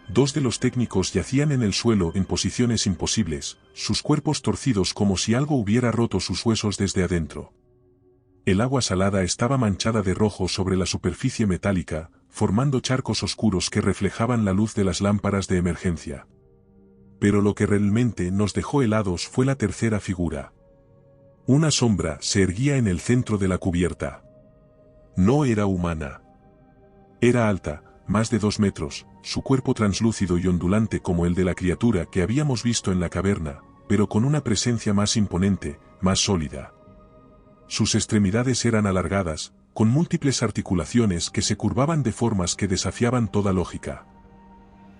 Dos de los técnicos yacían en el suelo en posiciones imposibles, sus cuerpos torcidos como si algo hubiera roto sus huesos desde adentro. El agua salada estaba manchada de rojo sobre la superficie metálica, formando charcos oscuros que reflejaban la luz de las lámparas de emergencia. Pero lo que realmente nos dejó helados fue la tercera figura. Una sombra se erguía en el centro de la cubierta. No era humana. Era alta, más de 2 metros, su cuerpo translúcido y ondulante como el de la criatura que habíamos visto en la caverna, pero con una presencia más imponente, más sólida. Sus extremidades eran alargadas, con múltiples articulaciones que se curvaban de formas que desafiaban toda lógica.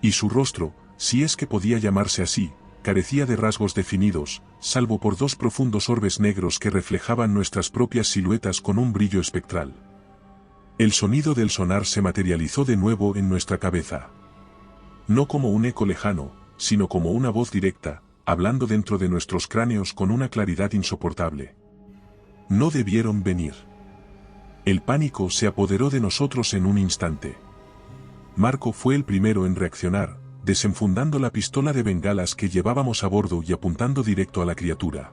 Y su rostro, si es que podía llamarse así, carecía de rasgos definidos, salvo por 2 profundos orbes negros que reflejaban nuestras propias siluetas con un brillo espectral. El sonido del sonar se materializó de nuevo en nuestra cabeza. No como un eco lejano, sino como una voz directa, hablando dentro de nuestros cráneos con una claridad insoportable. No debieron venir. El pánico se apoderó de nosotros en un instante. Marco fue el primero en reaccionar, desenfundando la pistola de bengalas que llevábamos a bordo y apuntando directo a la criatura.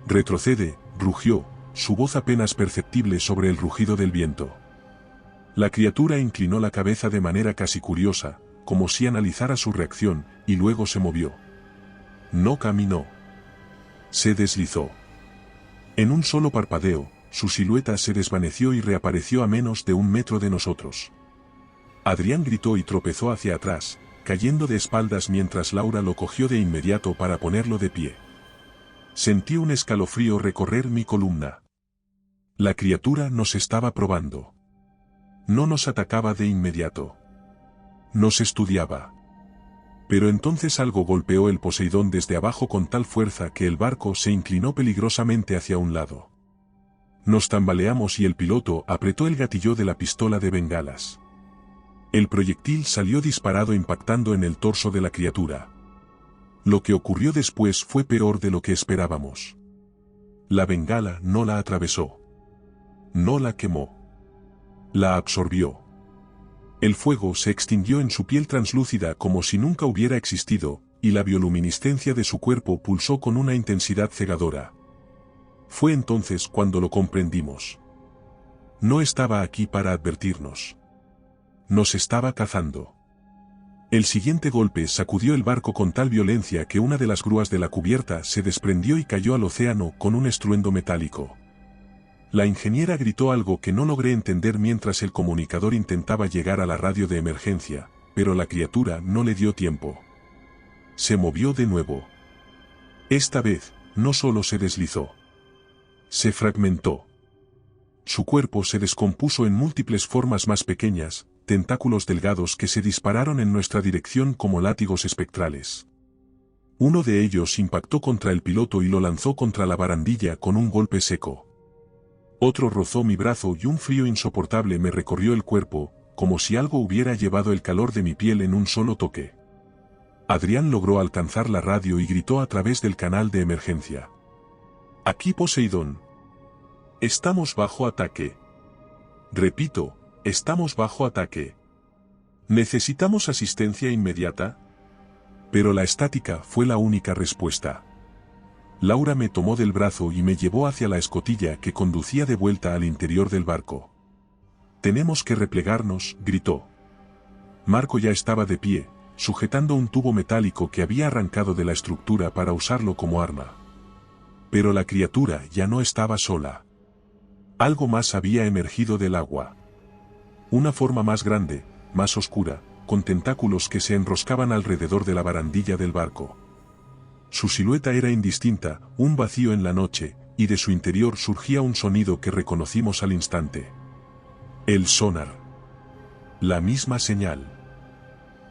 «Retrocede», rugió, su voz apenas perceptible sobre el rugido del viento. La criatura inclinó la cabeza de manera casi curiosa, como si analizara su reacción, y luego se movió. No caminó. Se deslizó. En un solo parpadeo, su silueta se desvaneció y reapareció a menos de 1 metro de nosotros. Adrián gritó y tropezó hacia atrás, cayendo de espaldas mientras Laura lo cogió de inmediato para ponerlo de pie. Sentí un escalofrío recorrer mi columna. La criatura nos estaba probando. No nos atacaba de inmediato. Nos estudiaba. Pero entonces algo golpeó el Poseidón desde abajo con tal fuerza que el barco se inclinó peligrosamente hacia un lado. Nos tambaleamos y el piloto apretó el gatillo de la pistola de bengalas. El proyectil salió disparado impactando en el torso de la criatura. Lo que ocurrió después fue peor de lo que esperábamos. La bengala no la atravesó. No la quemó. La absorbió. El fuego se extinguió en su piel translúcida como si nunca hubiera existido, y la bioluminiscencia de su cuerpo pulsó con una intensidad cegadora. Fue entonces cuando lo comprendimos. No estaba aquí para advertirnos. Nos estaba cazando. El siguiente golpe sacudió el barco con tal violencia que una de las grúas de la cubierta se desprendió y cayó al océano con un estruendo metálico. La ingeniera gritó algo que no logré entender mientras el comunicador intentaba llegar a la radio de emergencia, pero la criatura no le dio tiempo. Se movió de nuevo. Esta vez, no solo se deslizó. Se fragmentó. Su cuerpo se descompuso en múltiples formas más pequeñas, tentáculos delgados que se dispararon en nuestra dirección como látigos espectrales. Uno de ellos impactó contra el piloto y lo lanzó contra la barandilla con un golpe seco. Otro rozó mi brazo y un frío insoportable me recorrió el cuerpo, como si algo hubiera llevado el calor de mi piel en un solo toque. Adrián logró alcanzar la radio y gritó a través del canal de emergencia. «Aquí Poseidón. Estamos bajo ataque. Repito, estamos bajo ataque. ¿Necesitamos asistencia inmediata?» Pero la estática fue la única respuesta. Laura me tomó del brazo y me llevó hacia la escotilla que conducía de vuelta al interior del barco. «Tenemos que replegarnos», gritó. Marco ya estaba de pie, sujetando un tubo metálico que había arrancado de la estructura para usarlo como arma. Pero la criatura ya no estaba sola. Algo más había emergido del agua. Una forma más grande, más oscura, con tentáculos que se enroscaban alrededor de la barandilla del barco. Su silueta era indistinta, un vacío en la noche, y de su interior surgía un sonido que reconocimos al instante. El sonar. La misma señal.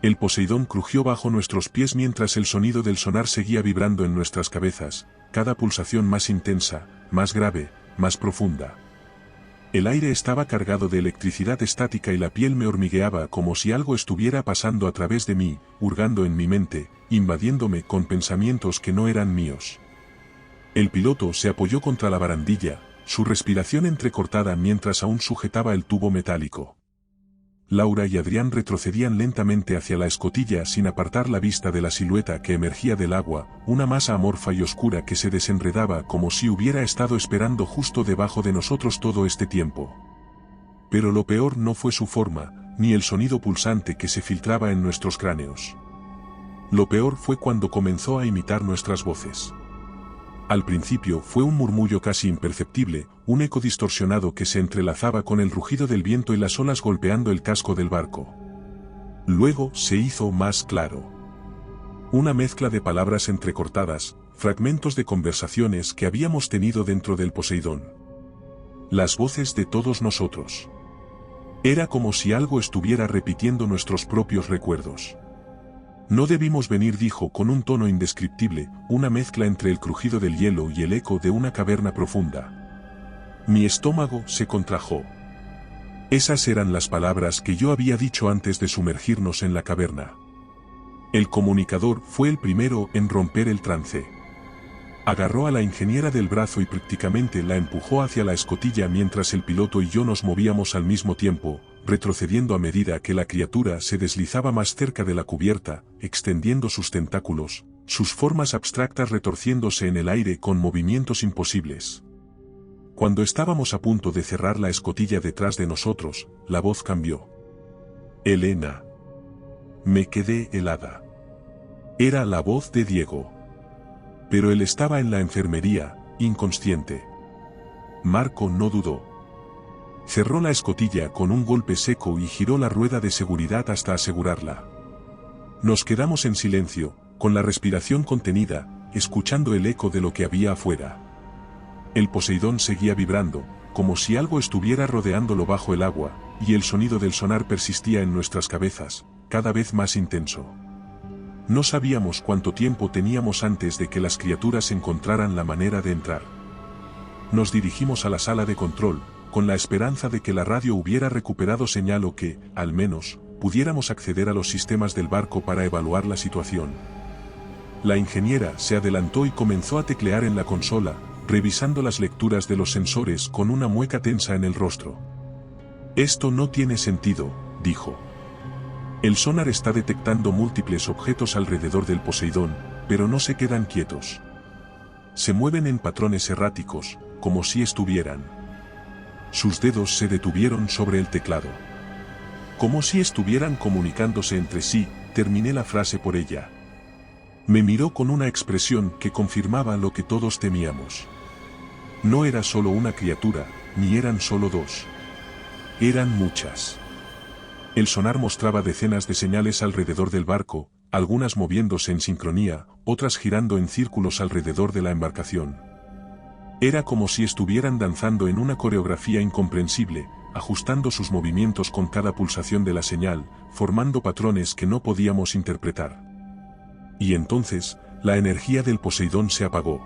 El Poseidón crujió bajo nuestros pies mientras el sonido del sonar seguía vibrando en nuestras cabezas, cada pulsación más intensa, más grave, más profunda. El aire estaba cargado de electricidad estática y la piel me hormigueaba como si algo estuviera pasando a través de mí, hurgando en mi mente, invadiéndome con pensamientos que no eran míos. El piloto se apoyó contra la barandilla, su respiración entrecortada mientras aún sujetaba el tubo metálico. Laura y Adrián retrocedían lentamente hacia la escotilla sin apartar la vista de la silueta que emergía del agua, una masa amorfa y oscura que se desenredaba como si hubiera estado esperando justo debajo de nosotros todo este tiempo. Pero lo peor no fue su forma, ni el sonido pulsante que se filtraba en nuestros cráneos. Lo peor fue cuando comenzó a imitar nuestras voces. Al principio fue un murmullo casi imperceptible, un eco distorsionado que se entrelazaba con el rugido del viento y las olas golpeando el casco del barco. Luego se hizo más claro. Una mezcla de palabras entrecortadas, fragmentos de conversaciones que habíamos tenido dentro del Poseidón. Las voces de todos nosotros. Era como si algo estuviera repitiendo nuestros propios recuerdos. No debimos venir, dijo con un tono indescriptible, una mezcla entre el crujido del hielo y el eco de una caverna profunda. Mi estómago se contrajo. Esas eran las palabras que yo había dicho antes de sumergirnos en la caverna. El comunicador fue el primero en romper el trance. Agarró a la ingeniera del brazo y prácticamente la empujó hacia la escotilla mientras el piloto y yo nos movíamos al mismo tiempo, retrocediendo a medida que la criatura se deslizaba más cerca de la cubierta, extendiendo sus tentáculos, sus formas abstractas retorciéndose en el aire con movimientos imposibles. Cuando estábamos a punto de cerrar la escotilla detrás de nosotros, la voz cambió. Elena. Me quedé helada. Era la voz de Diego. Pero él estaba en la enfermería, inconsciente. Marco no dudó. Cerró la escotilla con un golpe seco y giró la rueda de seguridad hasta asegurarla. Nos quedamos en silencio, con la respiración contenida, escuchando el eco de lo que había afuera. El Poseidón seguía vibrando, como si algo estuviera rodeándolo bajo el agua, y el sonido del sonar persistía en nuestras cabezas, cada vez más intenso. No sabíamos cuánto tiempo teníamos antes de que las criaturas encontraran la manera de entrar. Nos dirigimos a la sala de control, con la esperanza de que la radio hubiera recuperado señal o que, al menos, pudiéramos acceder a los sistemas del barco para evaluar la situación. La ingeniera se adelantó y comenzó a teclear en la consola, revisando las lecturas de los sensores con una mueca tensa en el rostro. Esto no tiene sentido, dijo. El sonar está detectando múltiples objetos alrededor del Poseidón, pero no se quedan quietos. Se mueven en patrones erráticos, como si estuvieran. Sus dedos se detuvieron sobre el teclado. Como si estuvieran comunicándose entre sí, terminé la frase por ella. Me miró con una expresión que confirmaba lo que todos temíamos. No era solo una criatura, ni eran solo dos. Eran muchas. El sonar mostraba decenas de señales alrededor del barco, algunas moviéndose en sincronía, otras girando en círculos alrededor de la embarcación. Era como si estuvieran danzando en una coreografía incomprensible, ajustando sus movimientos con cada pulsación de la señal, formando patrones que no podíamos interpretar. Y entonces, la energía del Poseidón se apagó.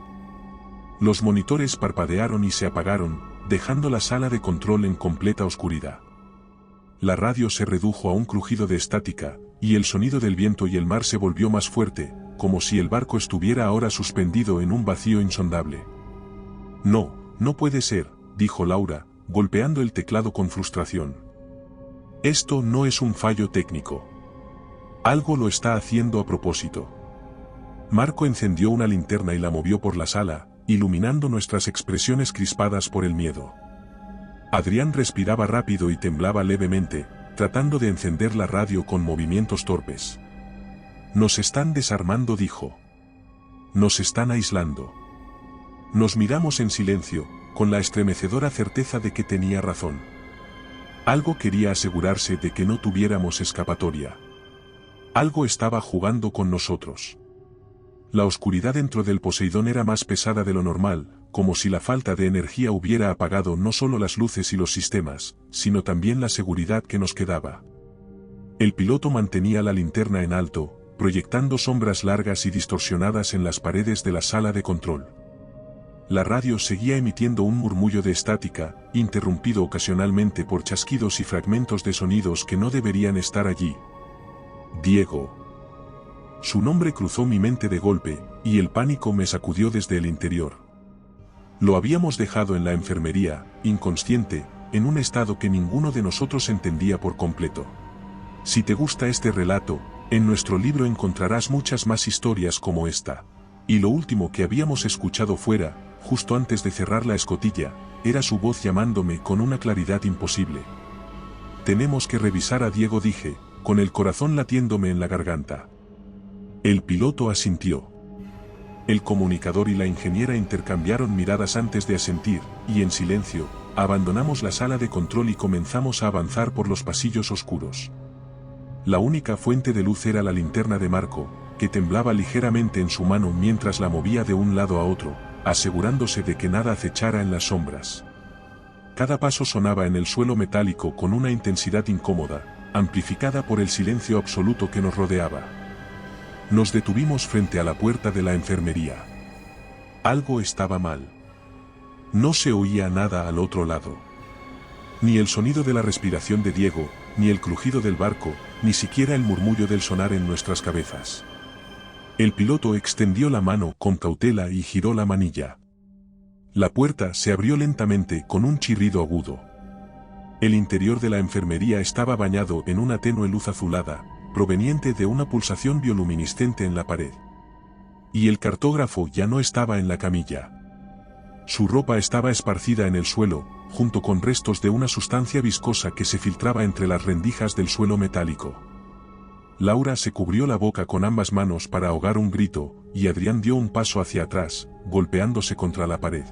Los monitores parpadearon y se apagaron, dejando la sala de control en completa oscuridad. La radio se redujo a un crujido de estática, y el sonido del viento y el mar se volvió más fuerte, como si el barco estuviera ahora suspendido en un vacío insondable. No, no puede ser, dijo Laura, golpeando el teclado con frustración. Esto no es un fallo técnico. Algo lo está haciendo a propósito. Marco encendió una linterna y la movió por la sala, iluminando nuestras expresiones crispadas por el miedo. Adrián respiraba rápido y temblaba levemente, tratando de encender la radio con movimientos torpes. Nos están desarmando, dijo. Nos están aislando. Nos miramos en silencio, con la estremecedora certeza de que tenía razón. Algo quería asegurarse de que no tuviéramos escapatoria. Algo estaba jugando con nosotros. La oscuridad dentro del Poseidón era más pesada de lo normal, como si la falta de energía hubiera apagado no solo las luces y los sistemas, sino también la seguridad que nos quedaba. El piloto mantenía la linterna en alto, proyectando sombras largas y distorsionadas en las paredes de la sala de control. La radio seguía emitiendo un murmullo de estática, interrumpido ocasionalmente por chasquidos y fragmentos de sonidos que no deberían estar allí. Diego. Su nombre cruzó mi mente de golpe, y el pánico me sacudió desde el interior. Lo habíamos dejado en la enfermería, inconsciente, en un estado que ninguno de nosotros entendía por completo. Si te gusta este relato, en nuestro libro encontrarás muchas más historias como esta. Y lo último que habíamos escuchado fuera, justo antes de cerrar la escotilla, era su voz llamándome con una claridad imposible. Tenemos que revisar a Diego, dije, con el corazón latiéndome en la garganta. El piloto asintió. El comunicador y la ingeniera intercambiaron miradas antes de asentir, y en silencio, abandonamos la sala de control y comenzamos a avanzar por los pasillos oscuros. La única fuente de luz era la linterna de Marco, que temblaba ligeramente en su mano mientras la movía de un lado a otro, asegurándose de que nada acechara en las sombras. Cada paso sonaba en el suelo metálico con una intensidad incómoda, amplificada por el silencio absoluto que nos rodeaba. Nos detuvimos frente a la puerta de la enfermería. Algo estaba mal. No se oía nada al otro lado. Ni el sonido de la respiración de Diego, ni el crujido del barco, ni siquiera el murmullo del sonar en nuestras cabezas. El piloto extendió la mano con cautela y giró la manilla. La puerta se abrió lentamente con un chirrido agudo. El interior de la enfermería estaba bañado en una tenue luz azulada, proveniente de una pulsación bioluminiscente en la pared. Y el cartógrafo ya no estaba en la camilla. Su ropa estaba esparcida en el suelo, junto con restos de una sustancia viscosa que se filtraba entre las rendijas del suelo metálico. Laura se cubrió la boca con ambas manos para ahogar un grito, y Adrián dio un paso hacia atrás, golpeándose contra la pared.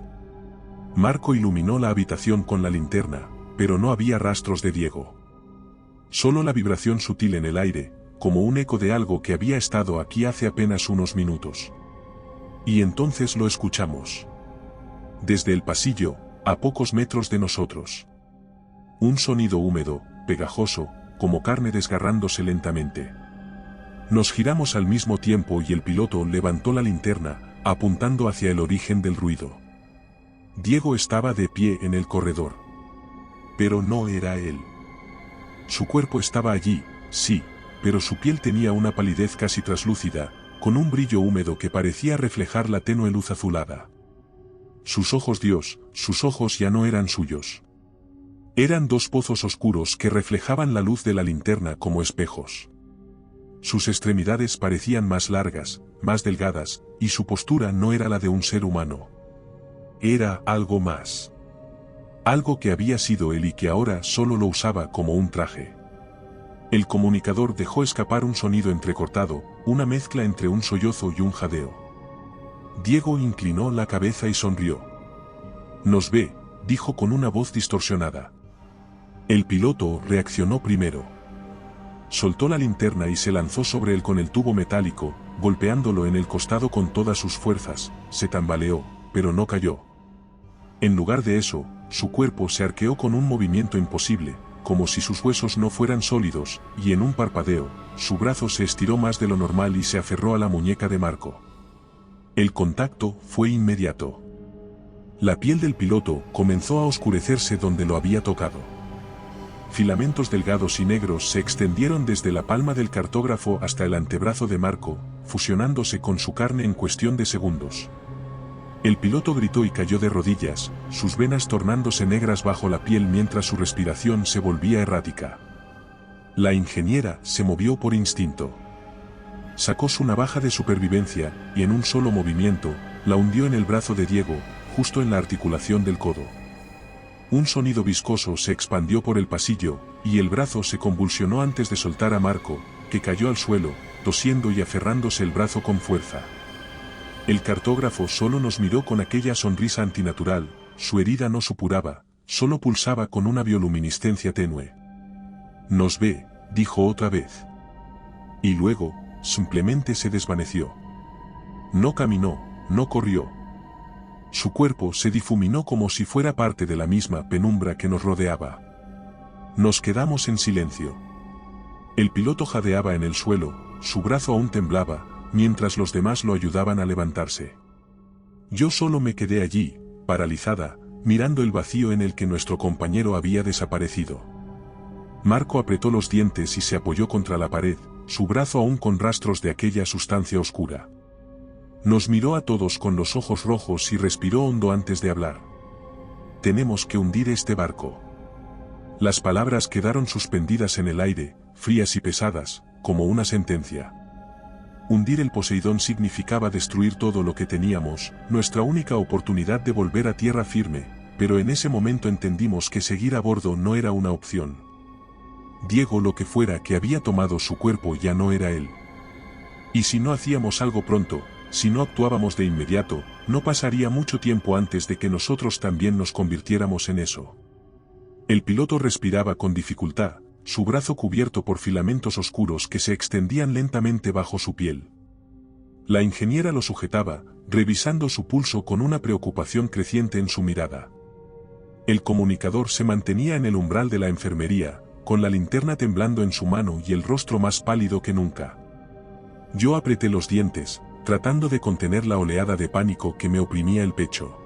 Marco iluminó la habitación con la linterna, pero no había rastros de Diego. Solo la vibración sutil en el aire, como un eco de algo que había estado aquí hace apenas unos minutos. Y entonces lo escuchamos. Desde el pasillo, a pocos metros de nosotros. Un sonido húmedo, pegajoso, como carne desgarrándose lentamente. Nos giramos al mismo tiempo y el piloto levantó la linterna, apuntando hacia el origen del ruido. Diego estaba de pie en el corredor. Pero no era él. Su cuerpo estaba allí, sí, pero su piel tenía una palidez casi traslúcida, con un brillo húmedo que parecía reflejar la tenue luz azulada. Sus ojos, Dios, sus ojos ya no eran suyos. Eran dos pozos oscuros que reflejaban la luz de la linterna como espejos. Sus extremidades parecían más largas, más delgadas, y su postura no era la de un ser humano. Era algo más. Algo que había sido él y que ahora solo lo usaba como un traje. El comunicador dejó escapar un sonido entrecortado, una mezcla entre un sollozo y un jadeo. Diego inclinó la cabeza y sonrió. «Nos ve», dijo con una voz distorsionada. El piloto reaccionó primero. Soltó la linterna y se lanzó sobre él con el tubo metálico, golpeándolo en el costado con todas sus fuerzas. Se tambaleó, pero no cayó. En lugar de eso, su cuerpo se arqueó con un movimiento imposible, como si sus huesos no fueran sólidos, y en un parpadeo, su brazo se estiró más de lo normal y se aferró a la muñeca de Marco. El contacto fue inmediato. La piel del piloto comenzó a oscurecerse donde lo había tocado. Filamentos delgados y negros se extendieron desde la palma del cartógrafo hasta el antebrazo de Marco, fusionándose con su carne en cuestión de segundos. El piloto gritó y cayó de rodillas, sus venas tornándose negras bajo la piel mientras su respiración se volvía errática. La ingeniera se movió por instinto. Sacó su navaja de supervivencia, y en un solo movimiento, la hundió en el brazo de Diego, justo en la articulación del codo. Un sonido viscoso se expandió por el pasillo, y el brazo se convulsionó antes de soltar a Marco, que cayó al suelo, tosiendo y aferrándose el brazo con fuerza. El cartógrafo solo nos miró con aquella sonrisa antinatural, su herida no supuraba, solo pulsaba con una bioluminiscencia tenue. «Nos ve», dijo otra vez. Y luego, simplemente se desvaneció. No caminó, no corrió. Su cuerpo se difuminó como si fuera parte de la misma penumbra que nos rodeaba. Nos quedamos en silencio. El piloto jadeaba en el suelo, su brazo aún temblaba, mientras los demás lo ayudaban a levantarse. Yo solo me quedé allí, paralizada, mirando el vacío en el que nuestro compañero había desaparecido. Marco apretó los dientes y se apoyó contra la pared, su brazo aún con rastros de aquella sustancia oscura. Nos miró a todos con los ojos rojos y respiró hondo antes de hablar. Tenemos que hundir este barco. Las palabras quedaron suspendidas en el aire, frías y pesadas, como una sentencia. Hundir el Poseidón significaba destruir todo lo que teníamos, nuestra única oportunidad de volver a tierra firme, pero en ese momento entendimos que seguir a bordo no era una opción. Diego, lo que fuera que había tomado su cuerpo, ya no era él. Y si no hacíamos algo pronto, si no actuábamos de inmediato, no pasaría mucho tiempo antes de que nosotros también nos convirtiéramos en eso. El piloto respiraba con dificultad, su brazo cubierto por filamentos oscuros que se extendían lentamente bajo su piel. La ingeniera lo sujetaba, revisando su pulso con una preocupación creciente en su mirada. El comunicador se mantenía en el umbral de la enfermería, con la linterna temblando en su mano y el rostro más pálido que nunca. Yo apreté los dientes, tratando de contener la oleada de pánico que me oprimía el pecho.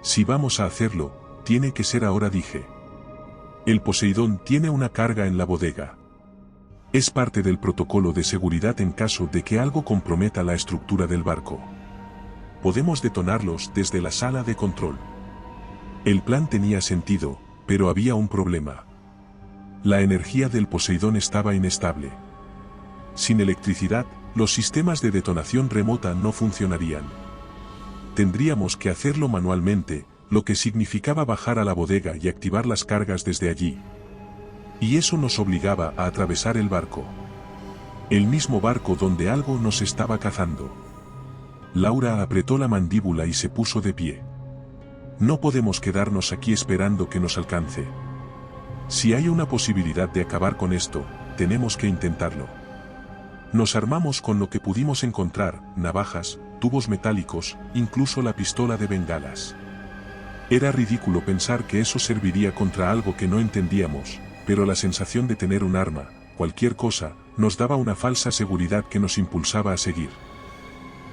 Si vamos a hacerlo, tiene que ser ahora, dije. El Poseidón tiene una carga en la bodega. Es parte del protocolo de seguridad en caso de que algo comprometa la estructura del barco. Podemos detonarlos desde la sala de control. El plan tenía sentido, pero había un problema. La energía del Poseidón estaba inestable. Sin electricidad, los sistemas de detonación remota no funcionarían. Tendríamos que hacerlo manualmente, lo que significaba bajar a la bodega y activar las cargas desde allí. Y eso nos obligaba a atravesar el barco. El mismo barco donde algo nos estaba cazando. Laura apretó la mandíbula y se puso de pie. No podemos quedarnos aquí esperando que nos alcance. Si hay una posibilidad de acabar con esto, tenemos que intentarlo. Nos armamos con lo que pudimos encontrar, navajas, tubos metálicos, incluso la pistola de bengalas. Era ridículo pensar que eso serviría contra algo que no entendíamos, pero la sensación de tener un arma, cualquier cosa, nos daba una falsa seguridad que nos impulsaba a seguir.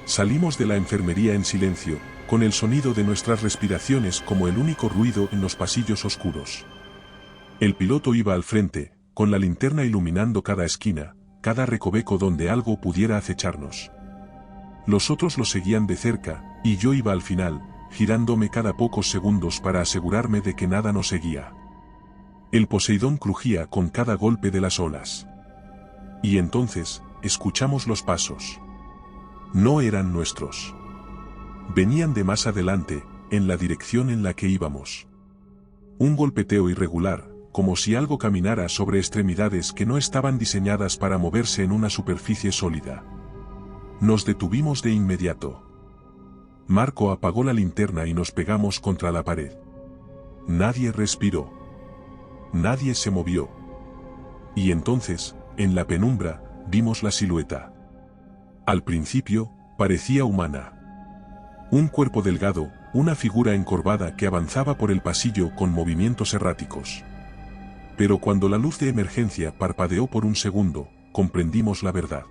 Salimos de la enfermería en silencio, con el sonido de nuestras respiraciones como el único ruido en los pasillos oscuros. El piloto iba al frente, con la linterna iluminando cada esquina, cada recoveco donde algo pudiera acecharnos. Los otros lo seguían de cerca, y yo iba al final, girándome cada pocos segundos para asegurarme de que nada nos seguía. El Poseidón crujía con cada golpe de las olas. Y entonces, escuchamos los pasos. No eran nuestros. Venían de más adelante, en la dirección en la que íbamos. Un golpeteo irregular, como si algo caminara sobre extremidades que no estaban diseñadas para moverse en una superficie sólida. Nos detuvimos de inmediato. Marco apagó la linterna y nos pegamos contra la pared. Nadie respiró. Nadie se movió. Y entonces, en la penumbra, vimos la silueta. Al principio, parecía humana. Un cuerpo delgado, una figura encorvada que avanzaba por el pasillo con movimientos erráticos. Pero cuando la luz de emergencia parpadeó por un segundo, comprendimos la verdad.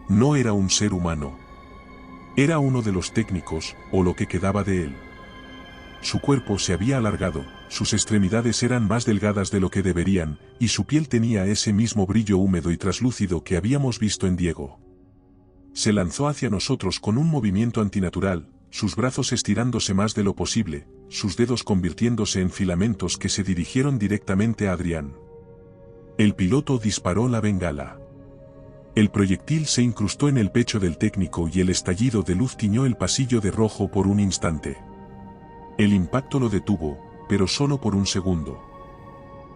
No era un ser humano. Era uno de los técnicos, o lo que quedaba de él. Su cuerpo se había alargado, sus extremidades eran más delgadas de lo que deberían, y su piel tenía ese mismo brillo húmedo y traslúcido que habíamos visto en Diego. Se lanzó hacia nosotros con un movimiento antinatural, sus brazos estirándose más de lo posible, sus dedos convirtiéndose en filamentos que se dirigieron directamente a Adrián. El piloto disparó la bengala. El proyectil se incrustó en el pecho del técnico y el estallido de luz tiñó el pasillo de rojo por un instante. El impacto lo detuvo, pero solo por un segundo.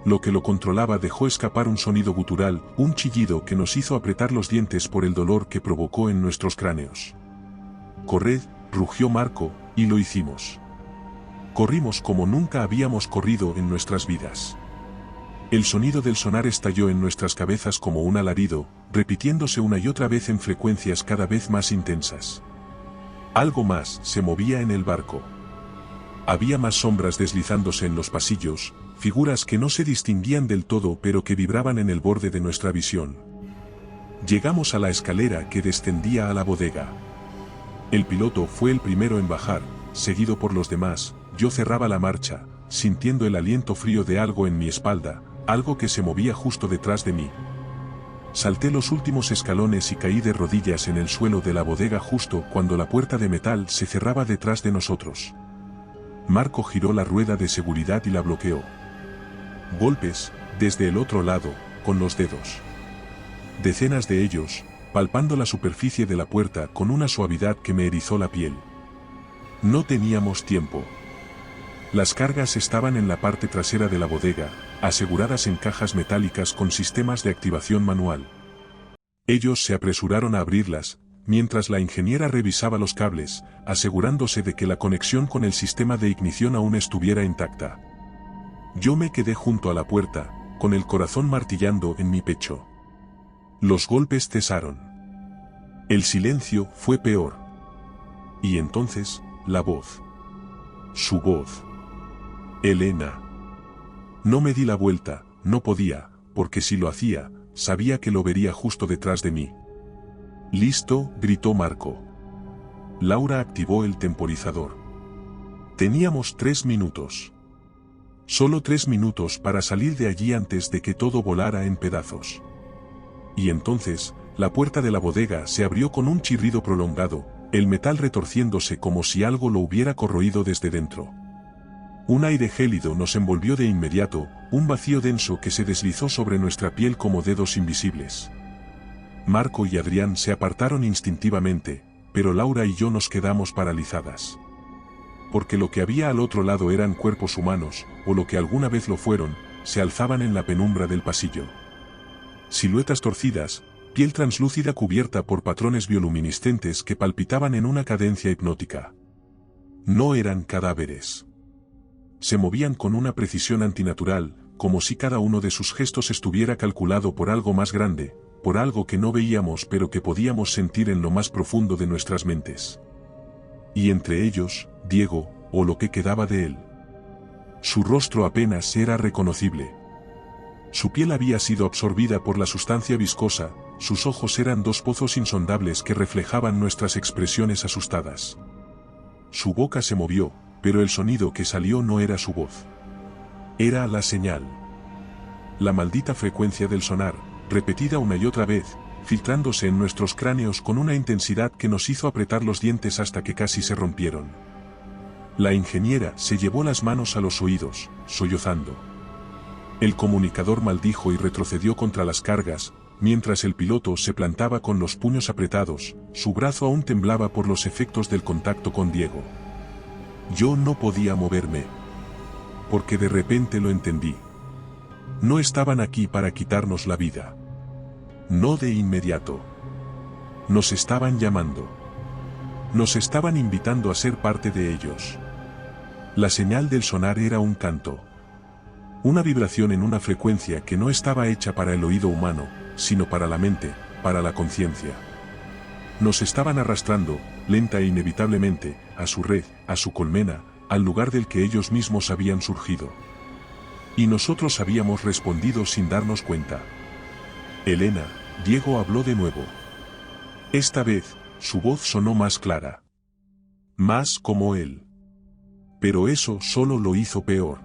Lo que lo controlaba dejó escapar un sonido gutural, un chillido que nos hizo apretar los dientes por el dolor que provocó en nuestros cráneos. «Corred», rugió Marco, y lo hicimos. Corrimos como nunca habíamos corrido en nuestras vidas. El sonido del sonar estalló en nuestras cabezas como un alarido, repitiéndose una y otra vez en frecuencias cada vez más intensas. Algo más se movía en el barco. Había más sombras deslizándose en los pasillos, figuras que no se distinguían del todo pero que vibraban en el borde de nuestra visión. Llegamos a la escalera que descendía a la bodega. El piloto fue el primero en bajar, seguido por los demás. Yo cerraba la marcha, sintiendo el aliento frío de algo en mi espalda, algo que se movía justo detrás de mí. Salté los últimos escalones y caí de rodillas en el suelo de la bodega justo cuando la puerta de metal se cerraba detrás de nosotros. Marco giró la rueda de seguridad y la bloqueó. Golpes, desde el otro lado, con los dedos. Decenas de ellos, palpando la superficie de la puerta con una suavidad que me erizó la piel. No teníamos tiempo. Las cargas estaban en la parte trasera de la bodega, aseguradas en cajas metálicas con sistemas de activación manual. Ellos se apresuraron a abrirlas, mientras la ingeniera revisaba los cables, asegurándose de que la conexión con el sistema de ignición aún estuviera intacta. Yo me quedé junto a la puerta, con el corazón martillando en mi pecho. Los golpes cesaron. El silencio fue peor. Y entonces, la voz. Su voz. Elena. No me di la vuelta, no podía, porque si lo hacía, sabía que lo vería justo detrás de mí. «Listo», gritó Marco. Laura activó el temporizador. Teníamos 3 minutos. Solo 3 minutos para salir de allí antes de que todo volara en pedazos. Y entonces, la puerta de la bodega se abrió con un chirrido prolongado, el metal retorciéndose como si algo lo hubiera corroído desde dentro. Un aire gélido nos envolvió de inmediato, un vacío denso que se deslizó sobre nuestra piel como dedos invisibles. Marco y Adrián se apartaron instintivamente, pero Laura y yo nos quedamos paralizadas. Porque lo que había al otro lado eran cuerpos humanos, o lo que alguna vez lo fueron, se alzaban en la penumbra del pasillo. Siluetas torcidas, piel translúcida cubierta por patrones bioluminiscentes que palpitaban en una cadencia hipnótica. No eran cadáveres. Se movían con una precisión antinatural, como si cada uno de sus gestos estuviera calculado por algo más grande, por algo que no veíamos pero que podíamos sentir en lo más profundo de nuestras mentes. Y entre ellos, Diego, o lo que quedaba de él. Su rostro apenas era reconocible. Su piel había sido absorbida por la sustancia viscosa, sus ojos eran 2 pozos insondables que reflejaban nuestras expresiones asustadas. Su boca se movió, pero el sonido que salió no era su voz. Era la señal. La maldita frecuencia del sonar, repetida una y otra vez, filtrándose en nuestros cráneos con una intensidad que nos hizo apretar los dientes hasta que casi se rompieron. La ingeniera se llevó las manos a los oídos, sollozando. El comunicador maldijo y retrocedió contra las cargas, mientras el piloto se plantaba con los puños apretados, su brazo aún temblaba por los efectos del contacto con Diego. Yo no podía moverme. Porque de repente lo entendí. No estaban aquí para quitarnos la vida. No de inmediato. Nos estaban llamando. Nos estaban invitando a ser parte de ellos. La señal del sonar era un canto. Una vibración en una frecuencia que no estaba hecha para el oído humano, sino para la mente, para la conciencia. Nos estaban arrastrando, lenta e inevitablemente, a su red, a su colmena, al lugar del que ellos mismos habían surgido. Y nosotros habíamos respondido sin darnos cuenta. Elena, Diego habló de nuevo. Esta vez, su voz sonó más clara. Más como él. Pero eso solo lo hizo peor.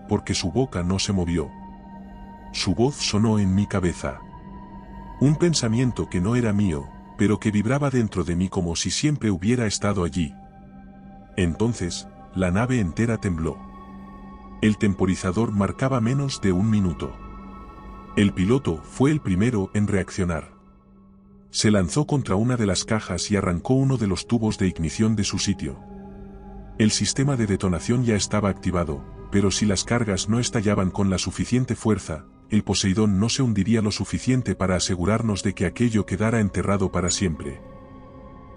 Porque su boca no se movió. Su voz sonó en mi cabeza. Un pensamiento que no era mío, pero que vibraba dentro de mí como si siempre hubiera estado allí. Entonces, la nave entera tembló. El temporizador marcaba menos de 1 minuto. El piloto fue el primero en reaccionar. Se lanzó contra una de las cajas y arrancó uno de los tubos de ignición de su sitio. El sistema de detonación ya estaba activado, pero si las cargas no estallaban con la suficiente fuerza, el Poseidón no se hundiría lo suficiente para asegurarnos de que aquello quedara enterrado para siempre.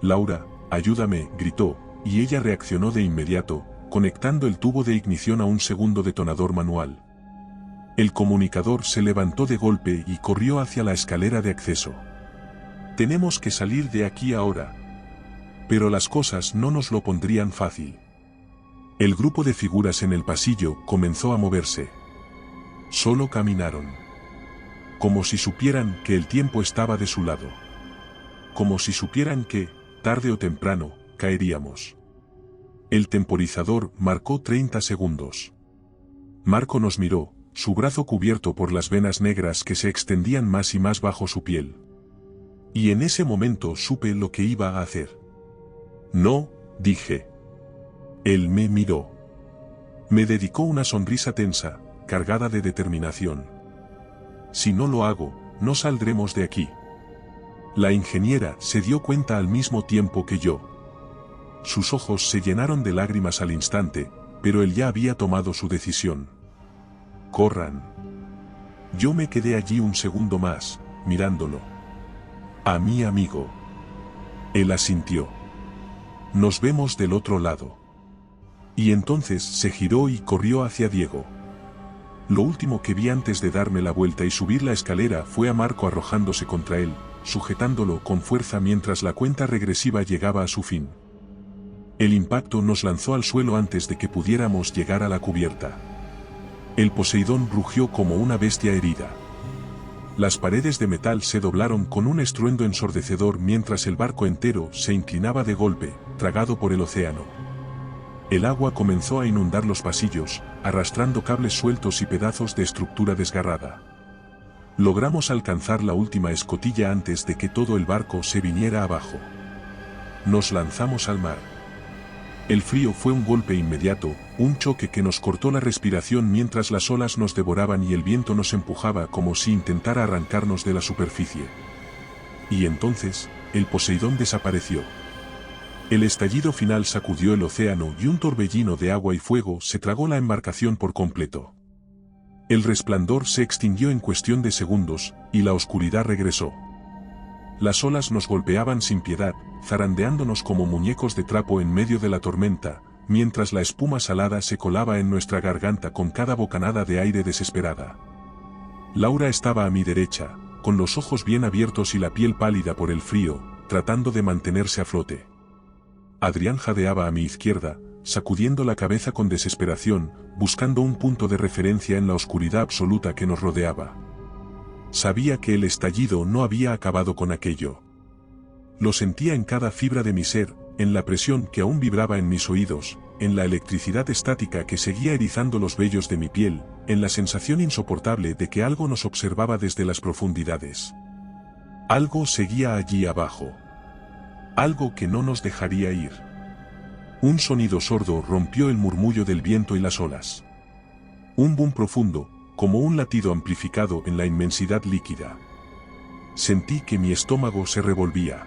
Laura, ayúdame, gritó, y ella reaccionó de inmediato, conectando el tubo de ignición a un segundo detonador manual. El comunicador se levantó de golpe y corrió hacia la escalera de acceso. Tenemos que salir de aquí ahora. Pero las cosas no nos lo pondrían fácil. El grupo de figuras en el pasillo comenzó a moverse. Solo caminaron. Como si supieran que el tiempo estaba de su lado. Como si supieran que, tarde o temprano, caeríamos. El temporizador marcó 30 segundos. Marco nos miró, su brazo cubierto por las venas negras que se extendían más y más bajo su piel. Y en ese momento supe lo que iba a hacer. No, dije. Él me miró. Me dedicó una sonrisa tensa, cargada de determinación. Si no lo hago, no saldremos de aquí. La ingeniera se dio cuenta al mismo tiempo que yo. Sus ojos se llenaron de lágrimas al instante, pero él ya había tomado su decisión. Corran. Yo me quedé allí un segundo más, mirándolo. A mi amigo. Él asintió. Nos vemos del otro lado. Y entonces se giró y corrió hacia Diego. Lo último que vi antes de darme la vuelta y subir la escalera fue a Marco arrojándose contra él, sujetándolo con fuerza mientras la cuenta regresiva llegaba a su fin. El impacto nos lanzó al suelo antes de que pudiéramos llegar a la cubierta. El Poseidón rugió como una bestia herida. Las paredes de metal se doblaron con un estruendo ensordecedor mientras el barco entero se inclinaba de golpe, tragado por el océano. El agua comenzó a inundar los pasillos, arrastrando cables sueltos y pedazos de estructura desgarrada. Logramos alcanzar la última escotilla antes de que todo el barco se viniera abajo. Nos lanzamos al mar. El frío fue un golpe inmediato, un choque que nos cortó la respiración mientras las olas nos devoraban y el viento nos empujaba como si intentara arrancarnos de la superficie. Y entonces, el Poseidón desapareció. El estallido final sacudió el océano y un torbellino de agua y fuego se tragó la embarcación por completo. El resplandor se extinguió en cuestión de segundos, y la oscuridad regresó. Las olas nos golpeaban sin piedad, zarandeándonos como muñecos de trapo en medio de la tormenta, mientras la espuma salada se colaba en nuestra garganta con cada bocanada de aire desesperada. Laura estaba a mi derecha, con los ojos bien abiertos y la piel pálida por el frío, tratando de mantenerse a flote. Adrián jadeaba a mi izquierda, sacudiendo la cabeza con desesperación, buscando un punto de referencia en la oscuridad absoluta que nos rodeaba. Sabía que el estallido no había acabado con aquello. Lo sentía en cada fibra de mi ser, en la presión que aún vibraba en mis oídos, en la electricidad estática que seguía erizando los vellos de mi piel, en la sensación insoportable de que algo nos observaba desde las profundidades. Algo seguía allí abajo. Algo que no nos dejaría ir. Un sonido sordo rompió el murmullo del viento y las olas. Un boom profundo, como un latido amplificado en la inmensidad líquida. Sentí que mi estómago se revolvía.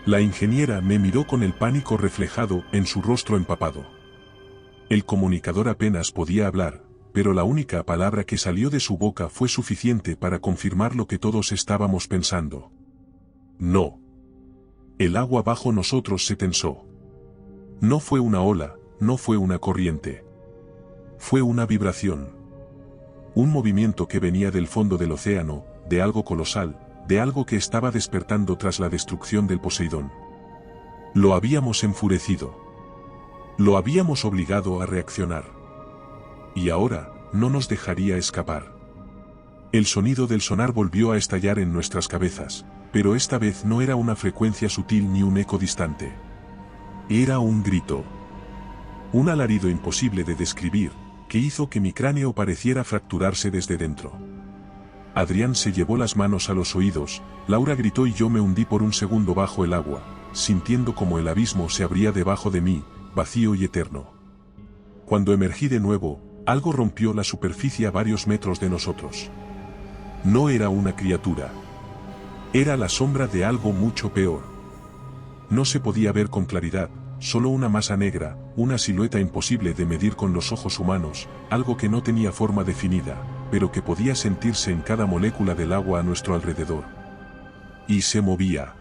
La ingeniera me miró con el pánico reflejado en su rostro empapado. El comunicador apenas podía hablar, pero la única palabra que salió de su boca fue suficiente para confirmar lo que todos estábamos pensando. No. El agua bajo nosotros se tensó. No fue una ola, no fue una corriente. Fue una vibración. Un movimiento que venía del fondo del océano, de algo colosal, de algo que estaba despertando tras la destrucción del Poseidón. Lo habíamos enfurecido. Lo habíamos obligado a reaccionar. Y ahora, no nos dejaría escapar. El sonido del sonar volvió a estallar en nuestras cabezas, pero esta vez no era una frecuencia sutil ni un eco distante. Era un grito. Un alarido imposible de describir, que hizo que mi cráneo pareciera fracturarse desde dentro. Adrián se llevó las manos a los oídos, Laura gritó y yo me hundí por un segundo bajo el agua, sintiendo como el abismo se abría debajo de mí, vacío y eterno. Cuando emergí de nuevo, algo rompió la superficie a varios metros de nosotros. No era una criatura. Era la sombra de algo mucho peor. No se podía ver con claridad, solo una masa negra, una silueta imposible de medir con los ojos humanos, algo que no tenía forma definida, pero que podía sentirse en cada molécula del agua a nuestro alrededor. Y se movía.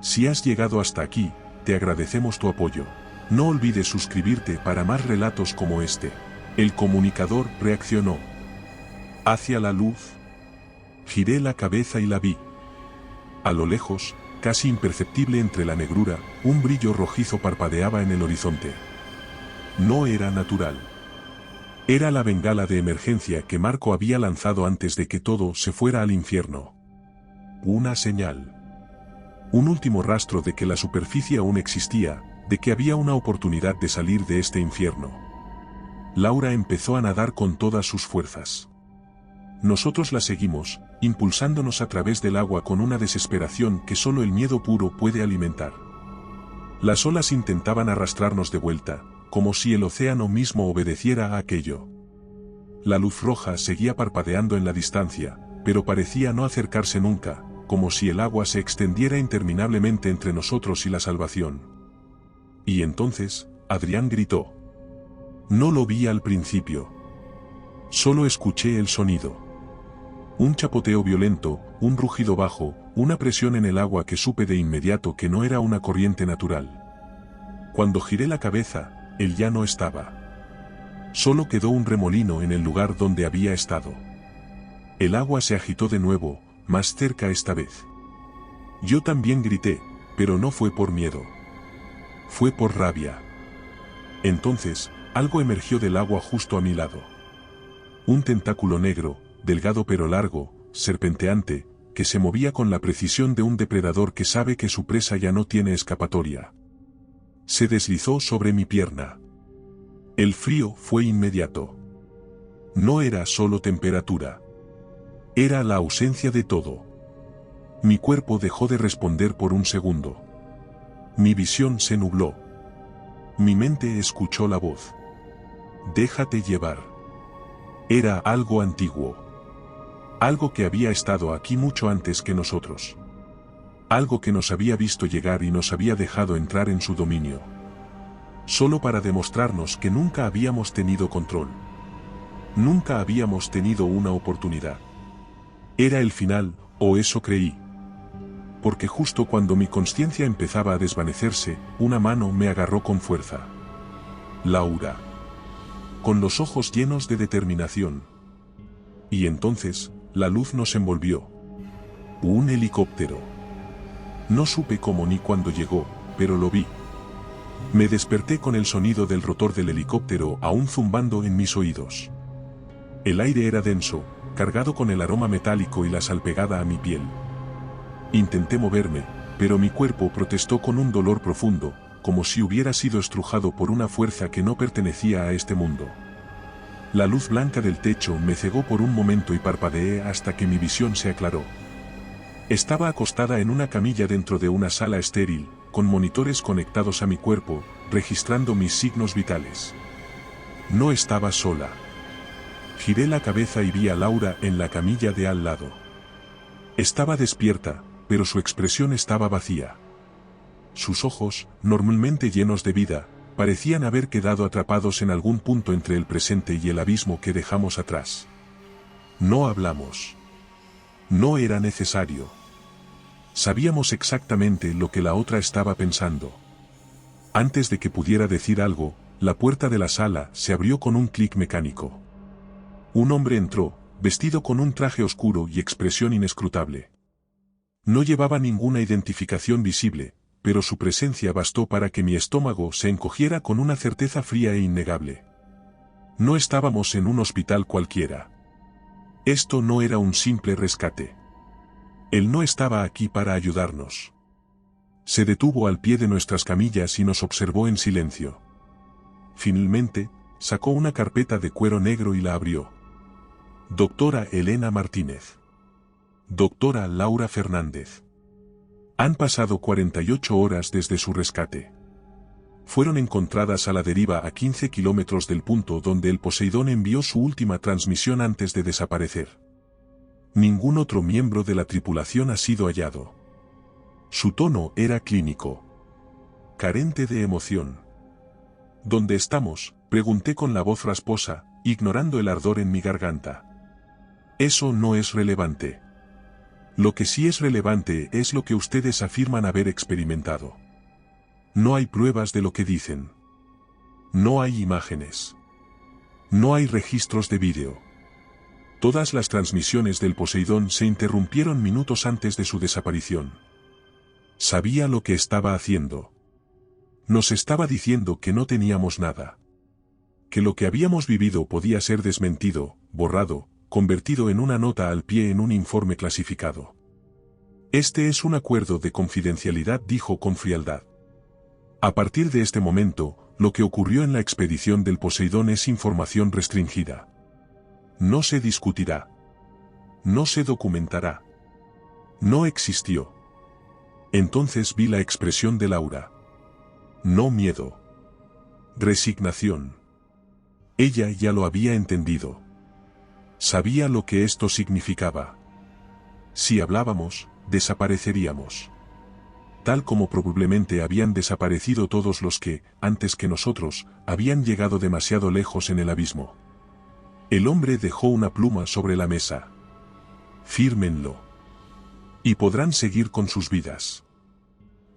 Si has llegado hasta aquí, te agradecemos tu apoyo. No olvides suscribirte para más relatos como este. El comunicador reaccionó. Hacia la luz. Giré la cabeza y la vi. A lo lejos, casi imperceptible entre la negrura, un brillo rojizo parpadeaba en el horizonte. No era natural. Era la bengala de emergencia que Marco había lanzado antes de que todo se fuera al infierno. Una señal. Un último rastro de que la superficie aún existía, de que había una oportunidad de salir de este infierno. Laura empezó a nadar con todas sus fuerzas. Nosotros la seguimos, impulsándonos a través del agua con una desesperación que solo el miedo puro puede alimentar. Las olas intentaban arrastrarnos de vuelta, como si el océano mismo obedeciera a aquello. La luz roja seguía parpadeando en la distancia, pero parecía no acercarse nunca, como si el agua se extendiera interminablemente entre nosotros y la salvación. Y entonces, Adrián gritó. No lo vi al principio. Solo escuché el sonido. Un chapoteo violento, un rugido bajo, una presión en el agua que supe de inmediato que no era una corriente natural. Cuando giré la cabeza, él ya no estaba. Solo quedó un remolino en el lugar donde había estado. El agua se agitó de nuevo, más cerca esta vez. Yo también grité, pero no fue por miedo. Fue por rabia. Entonces, algo emergió del agua justo a mi lado. Un tentáculo negro, delgado pero largo, serpenteante, que se movía con la precisión de un depredador que sabe que su presa ya no tiene escapatoria. Se deslizó sobre mi pierna. El frío fue inmediato. No era solo temperatura. Era la ausencia de todo. Mi cuerpo dejó de responder por un segundo. Mi visión se nubló. Mi mente escuchó la voz. Déjate llevar. Era algo antiguo. Algo que había estado aquí mucho antes que nosotros. Algo que nos había visto llegar y nos había dejado entrar en su dominio. Solo para demostrarnos que nunca habíamos tenido control. Nunca habíamos tenido una oportunidad. Era el final, o eso creí. Porque justo cuando mi conciencia empezaba a desvanecerse, una mano me agarró con fuerza. Laura. Con los ojos llenos de determinación. Y entonces, la luz nos envolvió. Un helicóptero. No supe cómo ni cuándo llegó, pero lo vi. Me desperté con el sonido del rotor del helicóptero aún zumbando en mis oídos. El aire era denso, cargado con el aroma metálico y la sal pegada a mi piel. Intenté moverme, pero mi cuerpo protestó con un dolor profundo, como si hubiera sido estrujado por una fuerza que no pertenecía a este mundo. La luz blanca del techo me cegó por un momento y parpadeé hasta que mi visión se aclaró. Estaba acostada en una camilla dentro de una sala estéril, con monitores conectados a mi cuerpo, registrando mis signos vitales. No estaba sola. Giré la cabeza y vi a Laura en la camilla de al lado. Estaba despierta, pero su expresión estaba vacía. Sus ojos, normalmente llenos de vida, parecían haber quedado atrapados en algún punto entre el presente y el abismo que dejamos atrás. No hablamos. No era necesario. Sabíamos exactamente lo que la otra estaba pensando. Antes de que pudiera decir algo, la puerta de la sala se abrió con un clic mecánico. Un hombre entró, vestido con un traje oscuro y expresión inescrutable. No llevaba ninguna identificación visible, pero su presencia bastó para que mi estómago se encogiera con una certeza fría e innegable. No estábamos en un hospital cualquiera. Esto no era un simple rescate. Él no estaba aquí para ayudarnos. Se detuvo al pie de nuestras camillas y nos observó en silencio. Finalmente, sacó una carpeta de cuero negro y la abrió. Doctora Elena Martínez. Doctora Laura Fernández. Han pasado 48 horas desde su rescate. Fueron encontradas a la deriva a 15 kilómetros del punto donde el Poseidón envió su última transmisión antes de desaparecer. Ningún otro miembro de la tripulación ha sido hallado. Su tono era clínico. Carente de emoción. ¿Dónde estamos?, pregunté con la voz rasposa, ignorando el ardor en mi garganta. Eso no es relevante. Lo que sí es relevante es lo que ustedes afirman haber experimentado. No hay pruebas de lo que dicen. No hay imágenes. No hay registros de vídeo. Todas las transmisiones del Poseidón se interrumpieron minutos antes de su desaparición. Sabía lo que estaba haciendo. Nos estaba diciendo que no teníamos nada. Que lo que habíamos vivido podía ser desmentido, borrado, convertido en una nota al pie en un informe clasificado. Este es un acuerdo de confidencialidad, dijo con frialdad. A partir de este momento, lo que ocurrió en la expedición del Poseidón es información restringida. No se discutirá. No se documentará. No existió. Entonces vi la expresión de Laura. No miedo. Resignación. Ella ya lo había entendido. Sabía lo que esto significaba. Si hablábamos, desapareceríamos. Tal como probablemente habían desaparecido todos los que, antes que nosotros, habían llegado demasiado lejos en el abismo. El hombre dejó una pluma sobre la mesa. Fírmenlo. Y podrán seguir con sus vidas.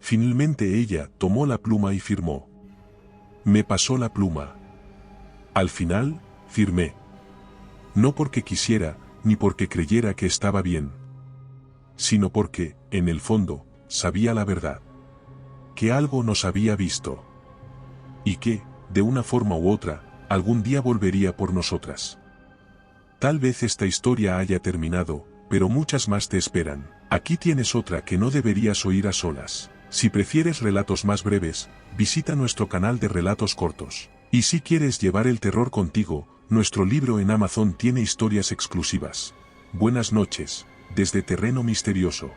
Finalmente ella tomó la pluma y firmó. Me pasó la pluma. Al final, firmé. No porque quisiera, ni porque creyera que estaba bien. Sino porque, en el fondo, sabía la verdad. Que algo nos había visto. Y que, de una forma u otra, algún día volvería por nosotras. Tal vez esta historia haya terminado, pero muchas más te esperan. Aquí tienes otra que no deberías oír a solas. Si prefieres relatos más breves, visita nuestro canal de relatos cortos. Y si quieres llevar el terror contigo, nuestro libro en Amazon tiene historias exclusivas. Buenas noches, desde Terreno Misterioso.